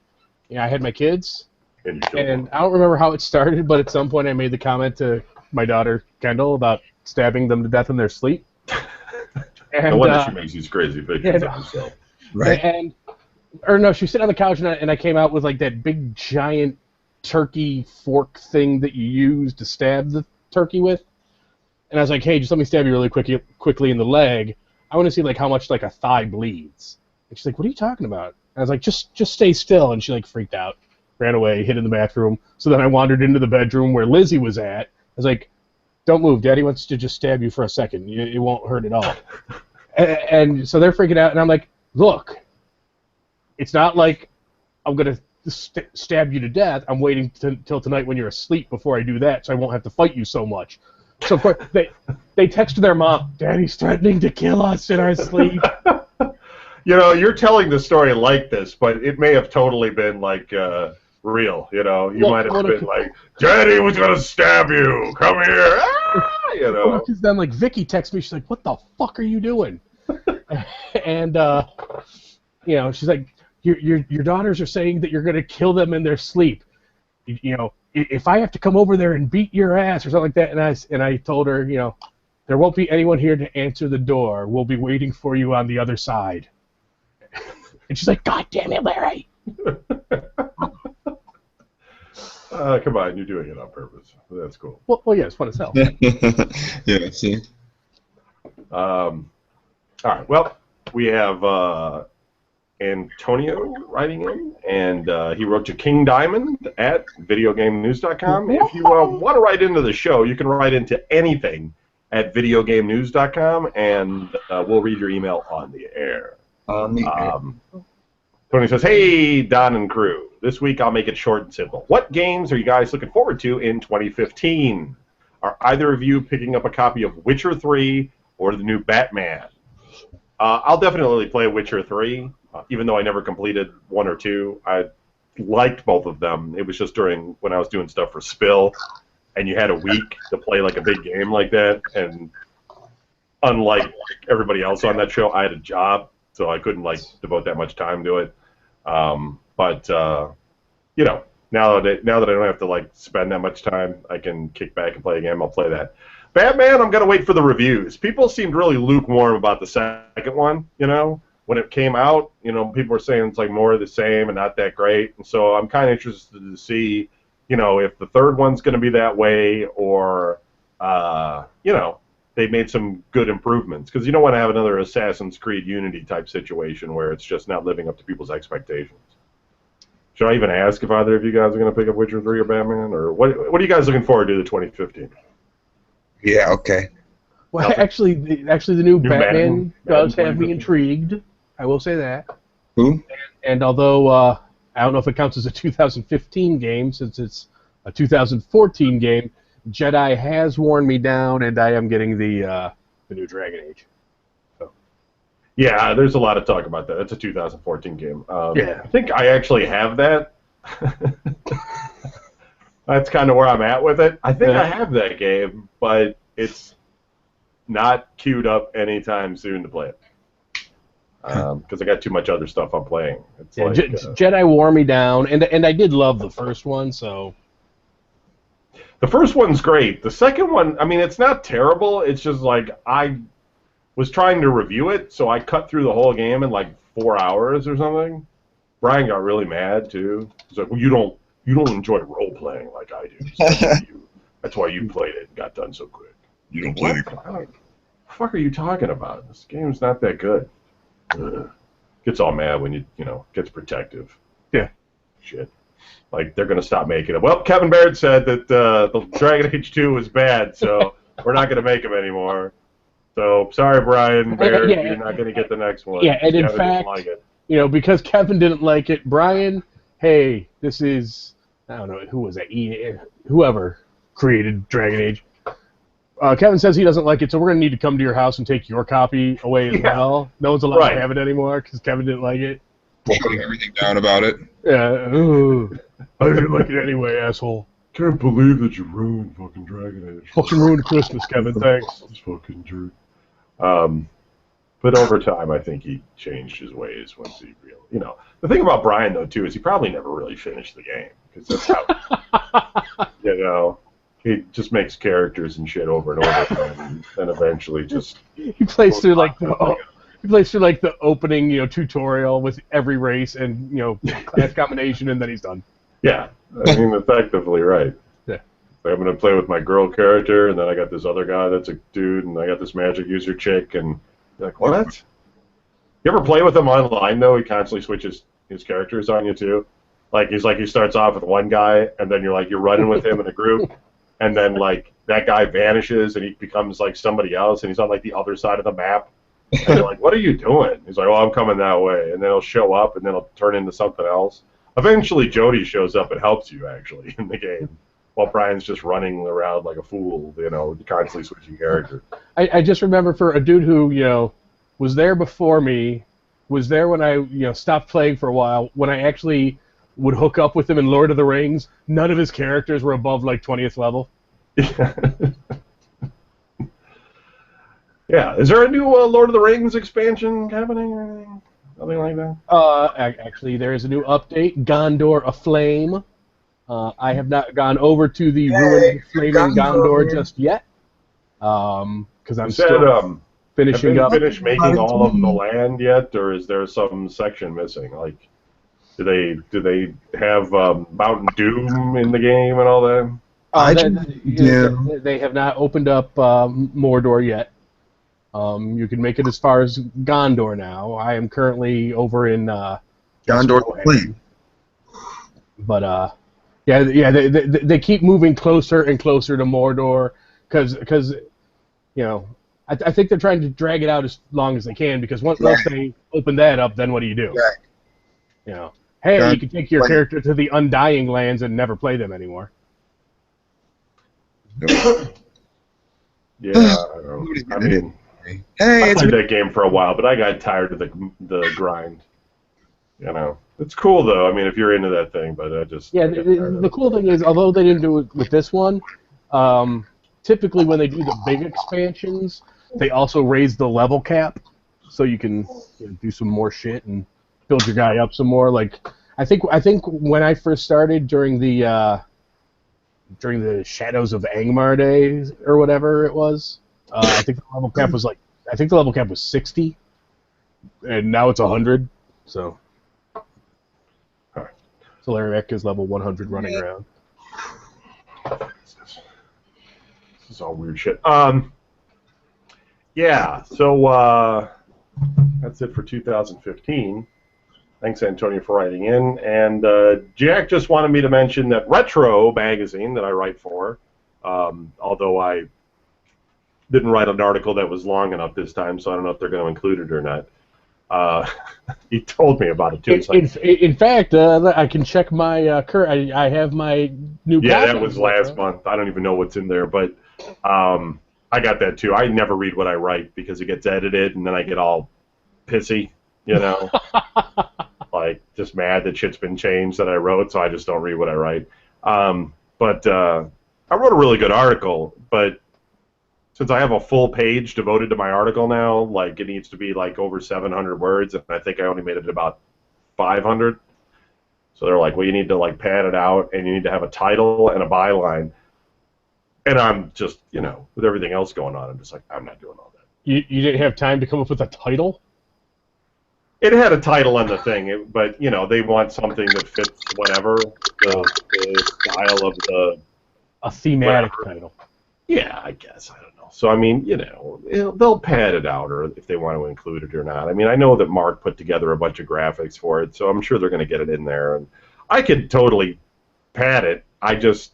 Speaker 3: I had my kids, and I don't remember how it started, but at some point I made the comment to my daughter, Kendall, about stabbing them to death in their sleep. And,
Speaker 1: no wonder she makes these crazy pictures of herself.
Speaker 2: Right.
Speaker 3: Or no, she was sitting on the couch, and I came out with like that big, giant turkey fork thing that you use to stab the turkey with. And I was like, hey, just let me stab you really quickly in the leg. I want to see like how much like a thigh bleeds. And she's like, what are you talking about? And I was like, just stay still. And she like freaked out, ran away, hid in the bathroom. So then I wandered into the bedroom where Lizzie was at. I was like, don't move. Daddy wants to just stab you for a second. It won't hurt at all. and so they're freaking out. And I'm like, look, it's not like I'm going to stab you to death. I'm waiting till tonight when you're asleep before I do that so I won't have to fight you so much. So of course they texted their mom, Daddy's threatening to kill us in our sleep.
Speaker 1: You're telling the story like this, but it may have totally been like real. You might have been like, Daddy was gonna stab you. Come here.
Speaker 3: Because then like Vicky texts me, she's like, what the fuck are you doing? And she's like, your daughters are saying that you're gonna kill them in their sleep. If I have to come over there and beat your ass or something like that, and I told her, there won't be anyone here to answer the door. We'll be waiting for you on the other side. And she's like, God damn it, Larry!
Speaker 1: Come on, you're doing it on purpose. That's cool.
Speaker 3: Well, yeah, it's fun as hell.
Speaker 2: Yeah, see.
Speaker 1: All right, well, we have Antonio writing in, and he wrote to King Diamond at videogamenews.com. If you want to write into the show, you can write into anything at videogamenews.com, and we'll read your email on the air. Tony says, hey, Don and crew. This week I'll make it short and simple. What games are you guys looking forward to in 2015? Are either of you picking up a copy of Witcher 3 or the new Batman? I'll definitely play Witcher 3. Even though I never completed 1 or 2, I liked both of them. It was just during when I was doing stuff for Spill, and you had a week to play like a big game like that. And unlike everybody else on that show, I had a job, so I couldn't like devote that much time to it. But now that I don't have to like spend that much time, I can kick back and play a game. I'll play that. Batman, I'm gonna wait for the reviews. People seemed really lukewarm about the second one. When it came out, people were saying it's like more of the same and not that great. And so I'm kind of interested to see, if the third one's going to be that way or, they made some good improvements, because you don't want to have another Assassin's Creed Unity type situation where it's just not living up to people's expectations. Should I even ask if either of you guys are going to pick up Witcher 3 or Batman, or what are you guys looking forward to the 2015?
Speaker 2: Yeah, okay.
Speaker 3: Well,
Speaker 1: Nothing.
Speaker 3: actually, the new Batman does
Speaker 1: Madden
Speaker 3: have me
Speaker 1: 2015.
Speaker 3: intrigued. I will say that.
Speaker 2: Who?
Speaker 3: And although I don't know if it counts as a 2015 game since it's a 2014 game, Jedi has worn me down, and I am getting the new Dragon Age.
Speaker 1: Yeah, there's a lot of talk about that. It's a 2014 game.
Speaker 3: Yeah.
Speaker 1: I think I actually have that. That's kind of where I'm at with it. I think I have that game, but it's not queued up anytime soon to play it. Because I got too much other stuff I'm playing. It's
Speaker 3: Yeah,
Speaker 1: like,
Speaker 3: Jedi wore me down, and I did love the first one, so...
Speaker 1: the first one's great. The second one, I mean, it's not terrible. It's just like I was trying to review it, so I cut through the whole game in like 4 hours or something. Brian got really mad too. He's like, "Well, you don't enjoy role playing like I do. That's why you played it and got done so quick.
Speaker 2: You don't play
Speaker 1: What the fuck are you talking about? This game's not that good." Ugh. Gets all mad when gets protective.
Speaker 3: Yeah.
Speaker 1: Shit. Like, they're going to stop making it. Well, Kevin Baird said that the Dragon Age 2 was bad, so we're not going to make them anymore. So, sorry, Brian Baird,
Speaker 3: Yeah.
Speaker 1: you're not going to get the next one.
Speaker 3: Yeah, and in
Speaker 1: Kevin didn't
Speaker 3: fact,
Speaker 1: like it.
Speaker 3: because Kevin didn't like it, Brian, hey, this is, I don't know, who was that? Whoever created Dragon Age. Kevin says he doesn't like it, so we're going to need to come to your house and take your copy away as well. No one's allowed to have it anymore because Kevin didn't like it.
Speaker 2: Shutting everything down about it.
Speaker 3: Yeah, ooh, I didn't like it anyway, asshole.
Speaker 1: Can't believe that you ruined fucking Dragon Age.
Speaker 3: Fucking ruined Christmas, Kevin, thanks.
Speaker 1: This fucking jerk. But over time, I think he changed his ways once he realized. The thing about Brian, though, too, is he probably never really finished the game. Because that's how, he just makes characters and shit over and over again, and eventually just...
Speaker 3: He plays through like the opening, tutorial with every race and class combination, and then he's done.
Speaker 1: Yeah, I mean, effectively, right.
Speaker 3: Yeah.
Speaker 1: I'm going to play with my girl character, and then I got this other guy that's a dude, and I got this magic user chick, and you're like, what? You ever play with him online, though? He constantly switches his characters on you, too. He starts off with one guy, and then you're running with him in a group, and then, that guy vanishes, and he becomes, somebody else, and he's on, the other side of the map. And you're like, what are you doing? He's like, I'm coming that way. And then he'll show up, and then he'll turn into something else. Eventually, Jody shows up and helps you, actually, in the game, while Brian's just running around like a fool, constantly switching characters.
Speaker 3: I just remember for a dude who, was there before me, was there when I, stopped playing for a while, when I actually would hook up with him in Lord of the Rings, none of his characters were above, 20th level.
Speaker 1: Yeah. Is there a new Lord of the Rings expansion happening or anything? Nothing like that?
Speaker 3: Actually, there is a new update, Gondor Aflame. I have not gone over to the ruined flaming Gondor just yet, because I'm still finishing up.
Speaker 1: Have they finished making all of the land yet, or is there some section missing? Do they have Mountain Doom in the game and all that?
Speaker 3: They have not opened up Mordor yet. You can make it as far as Gondor now. I am currently over in
Speaker 2: Gondor Plain.
Speaker 3: But they keep moving closer and closer to Mordor because I think they're trying to drag it out as long as they can, because once they open that up, then what do you do?
Speaker 2: Right.
Speaker 3: Hey, you can take your character to the Undying Lands and never play them anymore.
Speaker 1: Yeah, I don't know. I mean,
Speaker 2: hey,
Speaker 1: I played that game for a while, but I got tired of the grind. It's cool though. I mean, if you're into that thing, but I just
Speaker 3: the cool thing is, although they didn't do it with this one, typically when they do the big expansions, they also raise the level cap, so you can do some more shit and build your guy up some more. I think when I first started during the Shadows of Angmar days or whatever it was, I think the level cap was 60, and now it's 100. So Solaric is level 100 running around.
Speaker 1: This is all weird shit. Yeah, so that's it for 2015. Thanks, Antonio, for writing in. And Jack just wanted me to mention that Retro magazine that I write for, although I didn't write an article that was long enough this time, so I don't know if they're going to include it or not. He told me about it, too.
Speaker 3: In fact, I can check my current. I have my new.
Speaker 1: Yeah, that was last month. I don't even know what's in there, but I got that, too. I never read what I write because it gets edited, and then I get all pissy, you know? Like, just mad that shit's been changed that I wrote, so I just don't read what I write. But I wrote a really good article, but since I have a full page devoted to my article now, like, it needs to be, like, over 700 words, and I think I only made it about 500. So they're like, well, you need to, like, pad it out, and you need to have a title and a byline. And I'm just, you know, with everything else going on, I'm just like, I'm not doing all that.
Speaker 3: You didn't have time to come up with a title?
Speaker 1: It had a title on the thing, but, you know, they want something that fits whatever, the style of the...
Speaker 3: A thematic title.
Speaker 1: Yeah, I guess. I don't know. So, I mean, you know, they'll pad it out or if they want to include it or not. I mean, I know that Mark put together a bunch of graphics for it, so I'm sure they're going to get it in there. And I could totally pad it. I just,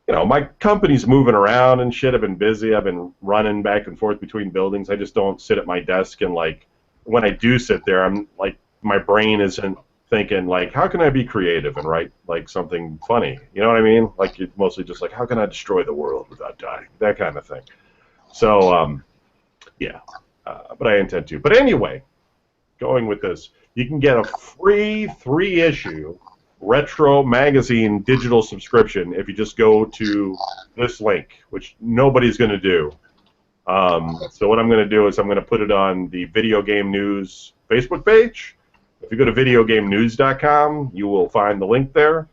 Speaker 1: you know, my company's moving around and shit. I've been busy. I've been running back and forth between buildings. I just don't sit at my desk and, like, when I do sit there, I'm, like, my brain isn't thinking, like, how can I be creative and write, like, something funny? You know what I mean? Like, you're mostly just like, how can I destroy the world without dying? That kind of thing. So, yeah, but I intend to. But anyway, going with this, you can get a free 3-issue Retro magazine digital subscription if you just go to this link, which nobody's going to do. So what I'm going to do is I'm going to put it on the Video Game News Facebook page. If you go to videogamenews.com, you will find the link there.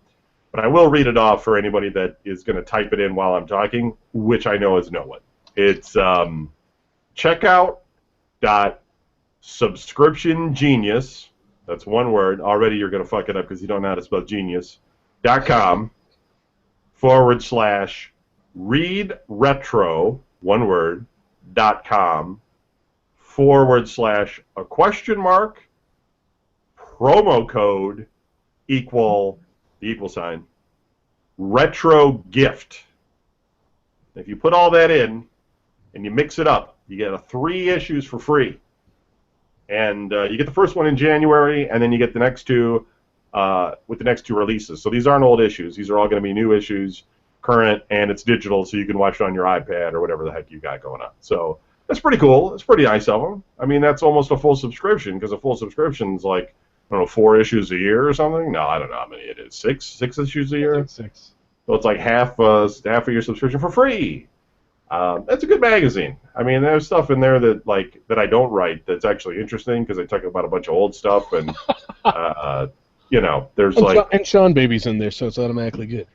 Speaker 1: But I will read it off for anybody that is going to type it in while I'm talking, which I know is no one. It's checkout.subscriptiongenius, that's one word. Already you're going to fuck it up because you don't know how to spell genius, .com /read retro, one word, .com / a question mark, promo code equal, the equal sign, retro gift. If you put all that in and you mix it up, you get 3 issues for free. And you get the first one in January, and then you get the next 2 with the next 2 releases. So these aren't old issues. These are all going to be new issues, current, and it's digital, so you can watch it on your iPad or whatever the heck you got going on. So that's pretty cool. It's pretty nice of them. I mean, that's almost a full subscription, because a full subscription is like, I don't know, 4 issues a year or something? No, I don't know how many it is. 6 issues a year?
Speaker 3: I think 6.
Speaker 1: So it's like half of your subscription for free. That's a good magazine. I mean, there's stuff in there that I don't write that's actually interesting because I talk about a bunch of old stuff and you know, there's
Speaker 3: and Sean Baby's in there, so it's automatically good.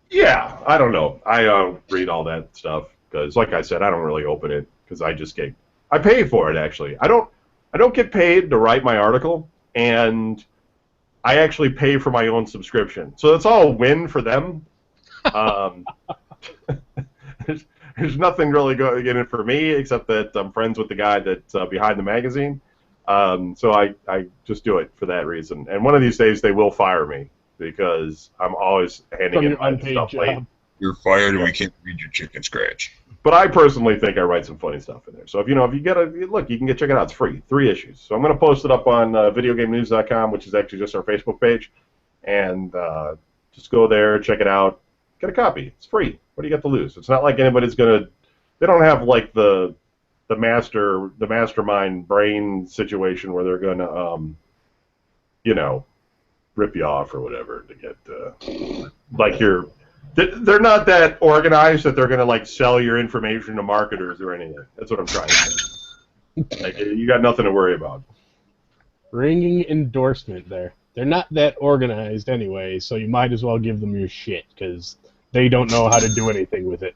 Speaker 1: Yeah, I don't know. I read all that stuff because, like I said, I don't really open it because I pay for it actually. I don't get paid to write my article, and I actually pay for my own subscription, so it's all a win for them. There's nothing really going in it for me except that I'm friends with the guy that's behind the magazine. So I just do it for that reason. And one of these days they will fire me because I'm always handing in my stuff late.
Speaker 2: You're fired and we can't read your chicken scratch.
Speaker 1: But I personally think I write some funny stuff in there. So if you get look, you can check it out. It's free, 3 issues. So I'm going to post it up on videogamenews.com, which is actually just our Facebook page, and just go there, check it out, get a copy. It's free. What do you got to lose? It's not like anybody's gonna. They don't have like the mastermind brain situation where they're gonna rip you off or whatever to get like your. They're not that organized that they're gonna like sell your information to marketers or anything. That's what I'm trying to say. Like, you got nothing to worry about.
Speaker 3: Ringing endorsement there. They're not that organized anyway, so you might as well give them your shit because they don't know how to do anything with it.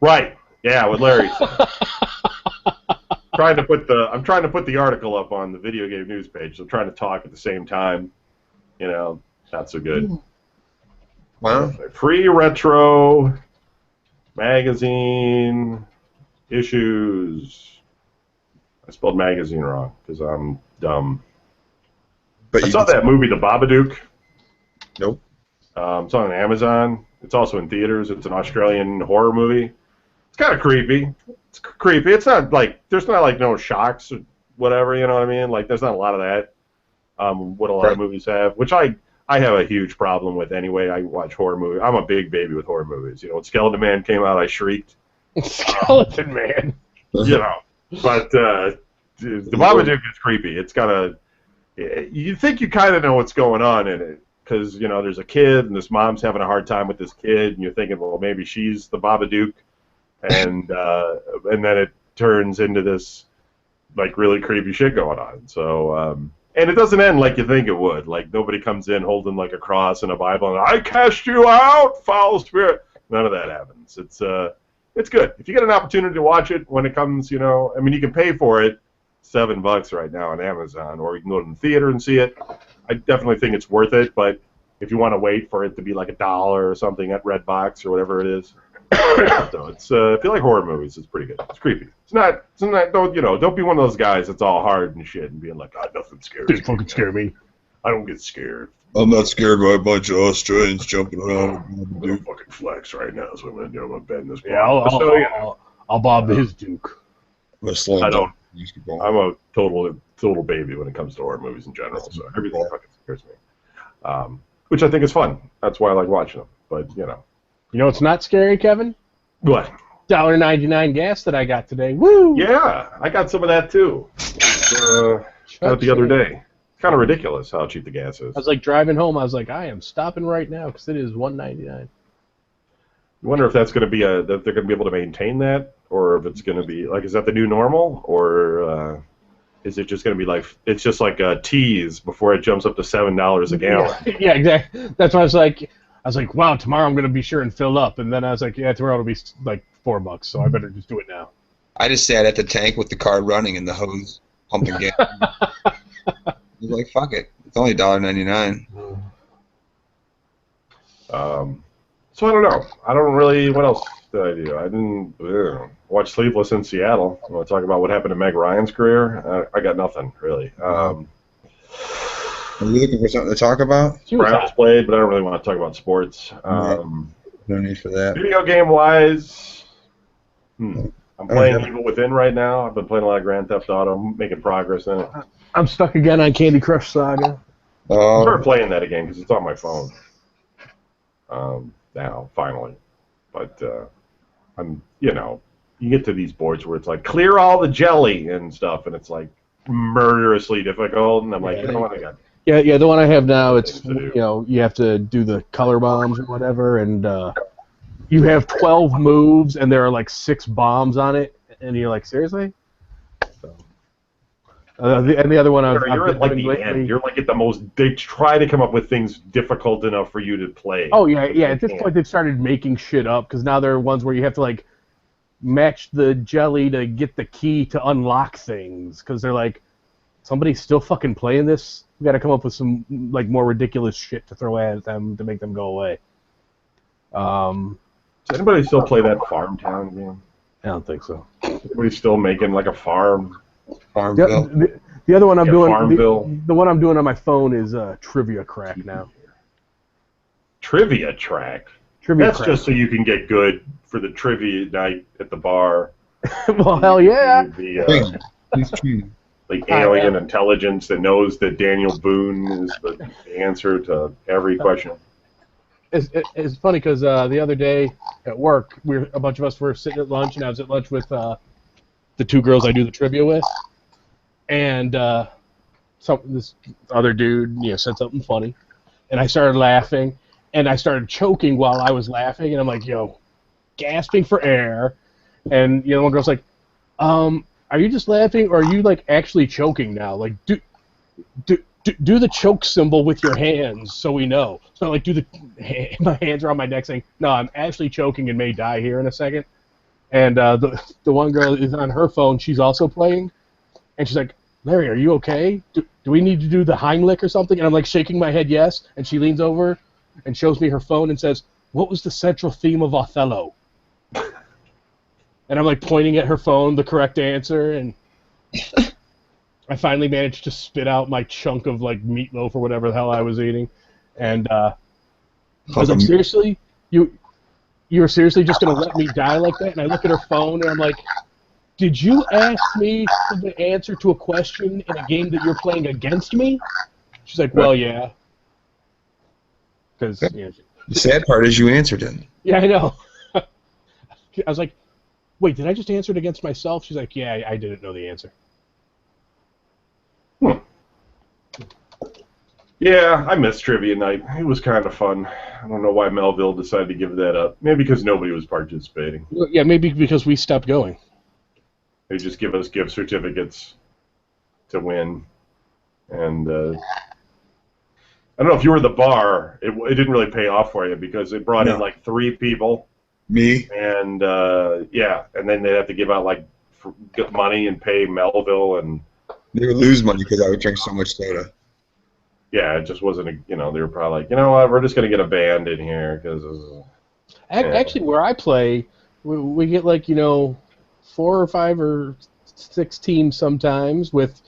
Speaker 1: Right. Yeah, what Larry said. I'm trying to put the article up on the Video Game News page. So I'm trying to talk at the same time. You know, not so good.
Speaker 2: Well,
Speaker 1: free retro magazine issues. I spelled magazine wrong because I'm dumb.
Speaker 2: But
Speaker 1: I
Speaker 2: you
Speaker 1: saw that movie, The Babadook.
Speaker 2: Nope.
Speaker 1: It's on Amazon. It's also in theaters. It's an Australian horror movie. It's kind of creepy. It's creepy. It's not like there's not like no shocks or whatever. You know what I mean? Like there's not a lot of that. What a lot of movies have, which I have a huge problem with anyway. I watch horror movies. I'm a big baby with horror movies. You know, when Skeleton Man came out, I shrieked.
Speaker 3: Skeleton Man.
Speaker 1: You know, but the Babadook is creepy. It's got a. You think you kind of know what's going on in it because you know there's a kid and this mom's having a hard time with this kid, and you're thinking, well, maybe she's the Babadook, and then it turns into this like really creepy shit going on. So. And it doesn't end like you think it would. Like, nobody comes in holding, like, a cross and a Bible and, I cast you out, foul spirit. None of that happens. It's good. If you get an opportunity to watch it when it comes, you know, I mean, you can pay for it $7 right now on Amazon, or you can go to the theater and see it. I definitely think it's worth it, but if you want to wait for it to be like $1 or something at Redbox or whatever it is, so it's if you like horror movies, it's pretty good. It's creepy. It's not don't be one of those guys that's all hard and shit and being like, God, nothing scares me.
Speaker 3: Didn't fucking scare me.
Speaker 1: I don't get scared.
Speaker 2: I'm not scared by a bunch of Australians jumping around.
Speaker 1: I'm gonna fucking flex right now, so I'm gonna do my bed in this.
Speaker 3: Yeah, I'll bob his Duke.
Speaker 1: I don't. I'm a total baby when it comes to horror movies in general. So everything fucking scares me. Which I think is fun. That's why I like watching them. But you know.
Speaker 3: You know what's not scary, Kevin?
Speaker 1: What?
Speaker 3: $1.99 gas that I got today. Woo!
Speaker 1: Yeah, I got some of that too. Got it the other day. It's kind of ridiculous how cheap the gas is.
Speaker 3: I was like driving home. I was like, I am stopping right now because it is $1.99.
Speaker 1: I wonder if that's going to be that they're going to be able to maintain that, or if it's going to be like, is that the new normal, or is it just going to be like it's just like a tease before it jumps up to $7 a gallon?
Speaker 3: Yeah, exactly. That's why I was like, wow, tomorrow I'm going to be sure and fill up. And then I was like, yeah, tomorrow it'll be like $4, so I better just do it now.
Speaker 2: I just sat at the tank with the car running and the hose pumping gas. I was like, fuck it. It's only $1.99.
Speaker 1: So I don't know. I don't really. What else did I do? I didn't watch Sleepless in Seattle. I want to talk about what happened to Meg Ryan's career. I got nothing really.
Speaker 2: Are you looking for something to talk about?
Speaker 1: Browns played, but I don't really want to talk about sports.
Speaker 2: No need for that.
Speaker 1: Video game wise, I'm playing Evil Within right now. I've been playing a lot of Grand Theft Auto. I'm making progress in it.
Speaker 3: I'm stuck again on Candy Crush Saga.
Speaker 1: I started playing that again because it's on my phone. Now, finally. But, you get to these boards where it's like, clear all the jelly and stuff, and it's like murderously difficult, and I'm like, you know what, I got
Speaker 3: Yeah, the one I have now, it's, you have to do the color bombs or whatever, and you have 12 moves, and there are like 6 bombs on it, and you're like, seriously? So, and the other one
Speaker 1: you're at like the end. You're like at the most. They try to come up with things difficult enough for you to play.
Speaker 3: Oh yeah. At this point, they've started making shit up because now there are ones where you have to like match the jelly to get the key to unlock things because they're like, somebody's still fucking playing this. We got to come up with some like more ridiculous shit to throw at them to make them go away.
Speaker 1: Does anybody still play that Farmtown game?
Speaker 3: I don't think so.
Speaker 1: Anybody still making like a farm?
Speaker 2: Farmville.
Speaker 3: The other one I'm doing, the one I'm doing on my phone is Trivia Crack now.
Speaker 1: Trivia Track? That's just so you can get good for the trivia night at the bar.
Speaker 3: Well, hell yeah.
Speaker 1: The alien intelligence that knows that Daniel Boone is the answer to every question.
Speaker 3: It's funny because the other day at work, a bunch of us were sitting at lunch, and I was at lunch with the 2 girls I do the trivia with, and this other dude, said something funny, and I started laughing, and I started choking while I was laughing, and I'm like, gasping for air, and one girl's like, are you just laughing, or are you like actually choking now? Like, do the choke symbol with your hands so we know. So I like my hands are on my neck saying, no, I'm actually choking and may die here in a second. And the one girl is on her phone. She's also playing. And she's like, Larry, are you okay? Do we need to do the Heimlich or something? And I'm like shaking my head yes. And she leans over and shows me her phone and says, what was the central theme of Othello? And I'm like pointing at her phone, the correct answer. And I finally managed to spit out my chunk of like meatloaf or whatever the hell I was eating, and I was like, seriously, you're seriously just gonna let me die like that? And I look at her phone and I'm like, did you ask me for the answer to a question in a game that you're playing against me? She's like, well, yeah. Because
Speaker 2: the sad part is you answered it.
Speaker 3: yeah, I know. I was like, wait, did I just answer it against myself? She's like, yeah, I didn't know the answer.
Speaker 1: Yeah, I missed trivia night. It was kind of fun. I don't know why Melville decided to give that up. Maybe because nobody was participating.
Speaker 3: Well, yeah, maybe because we stopped going.
Speaker 1: They just give us gift certificates to win. And I don't know if you were the bar, it didn't really pay off for you because it brought in like 3 people.
Speaker 2: Me?
Speaker 1: And yeah, and then they'd have to give out like money and pay Melville, and
Speaker 2: They would lose money because I would drink so much soda.
Speaker 1: yeah, it just wasn't, they were probably like, you know what, we're just going to get a band in here because...
Speaker 3: Actually, where I play, we get like, 4 or 5 or 6 teams sometimes with,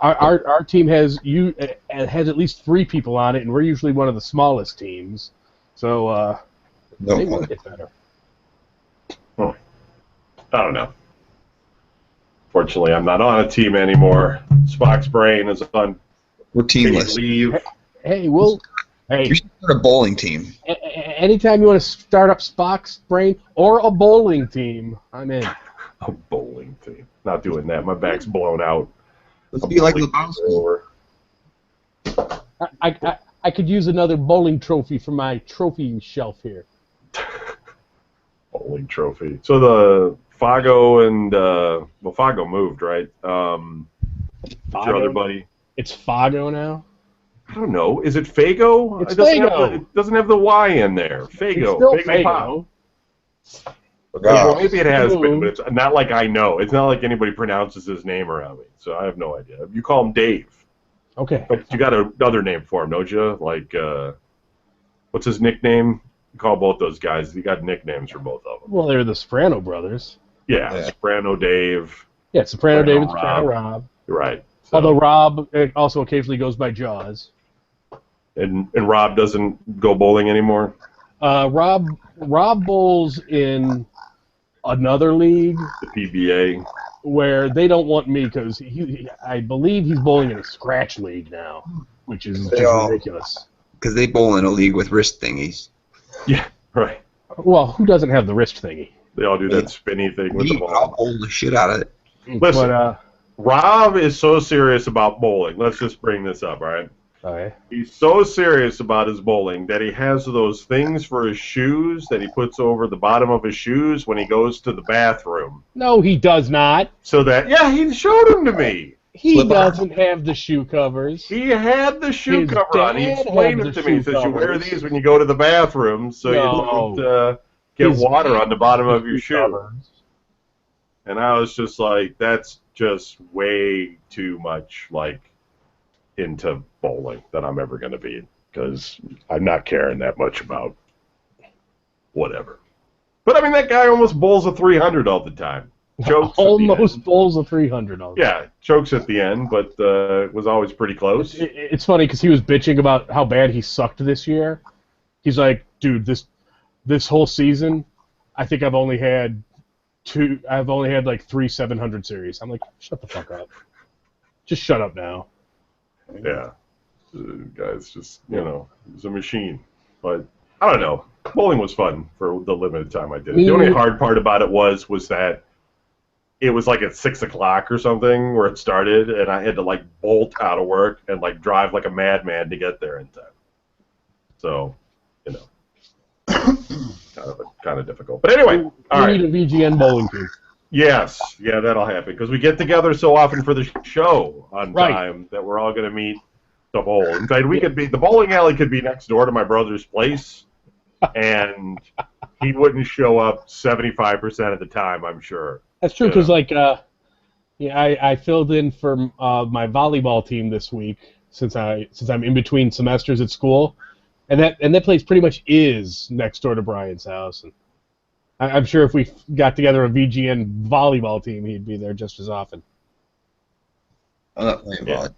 Speaker 3: our team has at least 3 people on it, and we're usually one of the smallest teams. So they might get better.
Speaker 1: I don't know. Fortunately, I'm not on a team anymore. Spock's brain is on...
Speaker 2: We're teamless.
Speaker 1: Leave.
Speaker 3: Hey,
Speaker 2: You should start a bowling team.
Speaker 3: Anytime you want to start up Spock's brain or a bowling team, I'm in.
Speaker 1: A bowling team. Not doing that. My back's blown out.
Speaker 2: Let's be like Lebowski.
Speaker 3: I could use another bowling trophy for my trophy shelf here.
Speaker 1: Bowling trophy. So the Fago and Fago moved, right? Your other buddy.
Speaker 3: It's Fago now.
Speaker 1: I don't know. Is it Fago?
Speaker 3: It's Fago.
Speaker 1: It doesn't have the Y in there. Fago.
Speaker 3: It's still Fago.
Speaker 1: Well, maybe it has been, but it's not like I know. It's not like anybody pronounces his name around me, so I have no idea. You call him Dave.
Speaker 3: Okay.
Speaker 1: But you got another name for him, don't you? Like, what's his nickname? You call both those guys. You got nicknames for both of them.
Speaker 3: Well, they're the Soprano brothers.
Speaker 1: Yeah. Soprano Dave.
Speaker 3: Yeah, Soprano Dave and
Speaker 1: Rob.
Speaker 3: Soprano Rob.
Speaker 1: Right. So.
Speaker 3: Although Rob also occasionally goes by Jaws.
Speaker 1: And Rob doesn't go bowling anymore?
Speaker 3: Rob bowls in another league.
Speaker 1: The PBA.
Speaker 3: Where they don't want me because I believe he's bowling in a scratch league now, which is just ridiculous.
Speaker 2: Because they bowl in a league with wrist thingies.
Speaker 1: Yeah, right.
Speaker 3: Well, who doesn't have the wrist thingy?
Speaker 1: They all do that spinny thing with the ball.
Speaker 2: I'll bowl the shit out of it.
Speaker 1: Listen,
Speaker 3: but,
Speaker 1: Rob is so serious about bowling. Let's just bring this up, all right?
Speaker 3: Okay.
Speaker 1: He's so serious about his bowling that he has those things for his shoes that he puts over the bottom of his shoes when he goes to the bathroom.
Speaker 3: No, he does not.
Speaker 1: So that, yeah, he showed them to me.
Speaker 3: He doesn't have the shoe covers.
Speaker 1: He had the shoe
Speaker 3: His
Speaker 1: cover on. He
Speaker 3: dad
Speaker 1: explained
Speaker 3: had
Speaker 1: it to
Speaker 3: the
Speaker 1: me. He
Speaker 3: shoe
Speaker 1: says you wear
Speaker 3: covers.
Speaker 1: these when you go to the bathroom so you don't get
Speaker 3: His
Speaker 1: water
Speaker 3: dad
Speaker 1: on the bottom of
Speaker 3: had
Speaker 1: your
Speaker 3: shoe
Speaker 1: shoe.
Speaker 3: covers.
Speaker 1: And I was just like, that's just way too much, like, into bowling that I'm ever going to be, because I'm not caring that much about whatever. But, I mean, that guy almost bowls a 300 all the time. Chokes
Speaker 3: Almost bowls a 300 all the time.
Speaker 1: Yeah, chokes at the end, but was always pretty close.
Speaker 3: It's funny because he was bitching about how bad he sucked this year. He's like, dude, this whole season, I think I've only had like 3 700 series. I'm like, shut the fuck up. Just shut up now.
Speaker 1: Yeah. Guy's just, he's a machine. But, I don't know. Bowling was fun for the limited time I did it. The only hard part about it was that it was like at 6 o'clock or something where it started, and I had to, like, bolt out of work and, like, drive like a madman to get there in time. So, kind of difficult. But anyway, all right.
Speaker 3: We need a VGN bowling team.
Speaker 1: Yes, yeah, that'll happen because we get together so often for the show on time that we're all going to meet to bowl. In fact, the bowling alley could be next door to my brother's place, and he wouldn't show up 75% of the time, I'm sure.
Speaker 3: That's true because, I filled in for my volleyball team this week since I'm in between semesters at school, and that place pretty much is next door to Brian's house. And I'm sure if we got together a VGN volleyball team, he'd be there just as often.
Speaker 2: I'm not playing volleyball.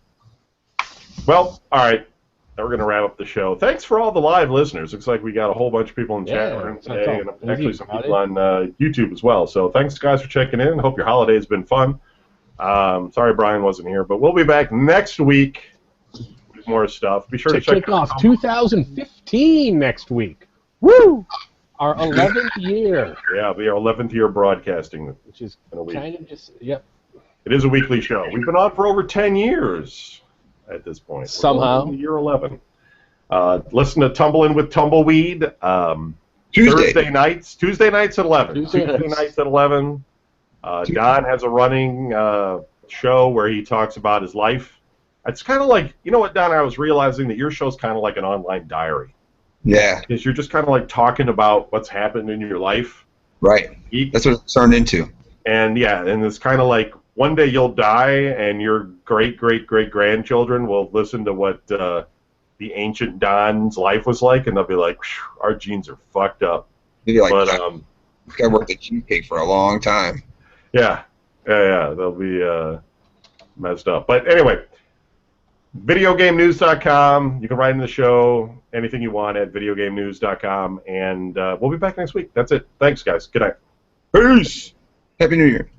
Speaker 1: Well, all right. Now we're going to wrap up the show. Thanks for all the live listeners. Looks like we got a whole bunch of people in the chat room today, and actually some people on YouTube as well. So thanks, guys, for checking in. Hope your holiday has been fun. Sorry Brian wasn't here, but we'll be back next week with more stuff. Be sure to check
Speaker 3: kick off 2015 next week. Woo! Our 11th year.
Speaker 1: Yeah, it'll be our 11th year broadcasting.
Speaker 3: Which is
Speaker 1: in a week.
Speaker 3: kind of just, yep.
Speaker 1: It is a weekly show. We've been on for over 10 years at this point.
Speaker 3: Somehow.
Speaker 1: We're in year 11. Listen to Tumbling with Tumbleweed.
Speaker 2: Tuesday.
Speaker 1: Tuesday nights at 11. Tuesday nights at 11. Don has a running show where he talks about his life. It's kind of like, you know what, Don, I was realizing that your show's kind of like an online diary.
Speaker 2: Yeah.
Speaker 1: Because you're just kind of like talking about what's happened in your life.
Speaker 2: Right. That's what it's turned into.
Speaker 1: And yeah, and it's kind of like one day you'll die and your great-great-great-grandchildren will listen to what the ancient Don's life was like, and they'll be like, our genes are fucked up.
Speaker 2: Maybe like,
Speaker 1: but,
Speaker 2: I worked at cheesecake for a long time.
Speaker 1: Yeah. They'll be messed up. But anyway, videogamenews.com. You can write in the show anything you want at videogamenews.com, and we'll be back next week. That's it. Thanks, guys. Good night.
Speaker 2: Peace. Happy New Year.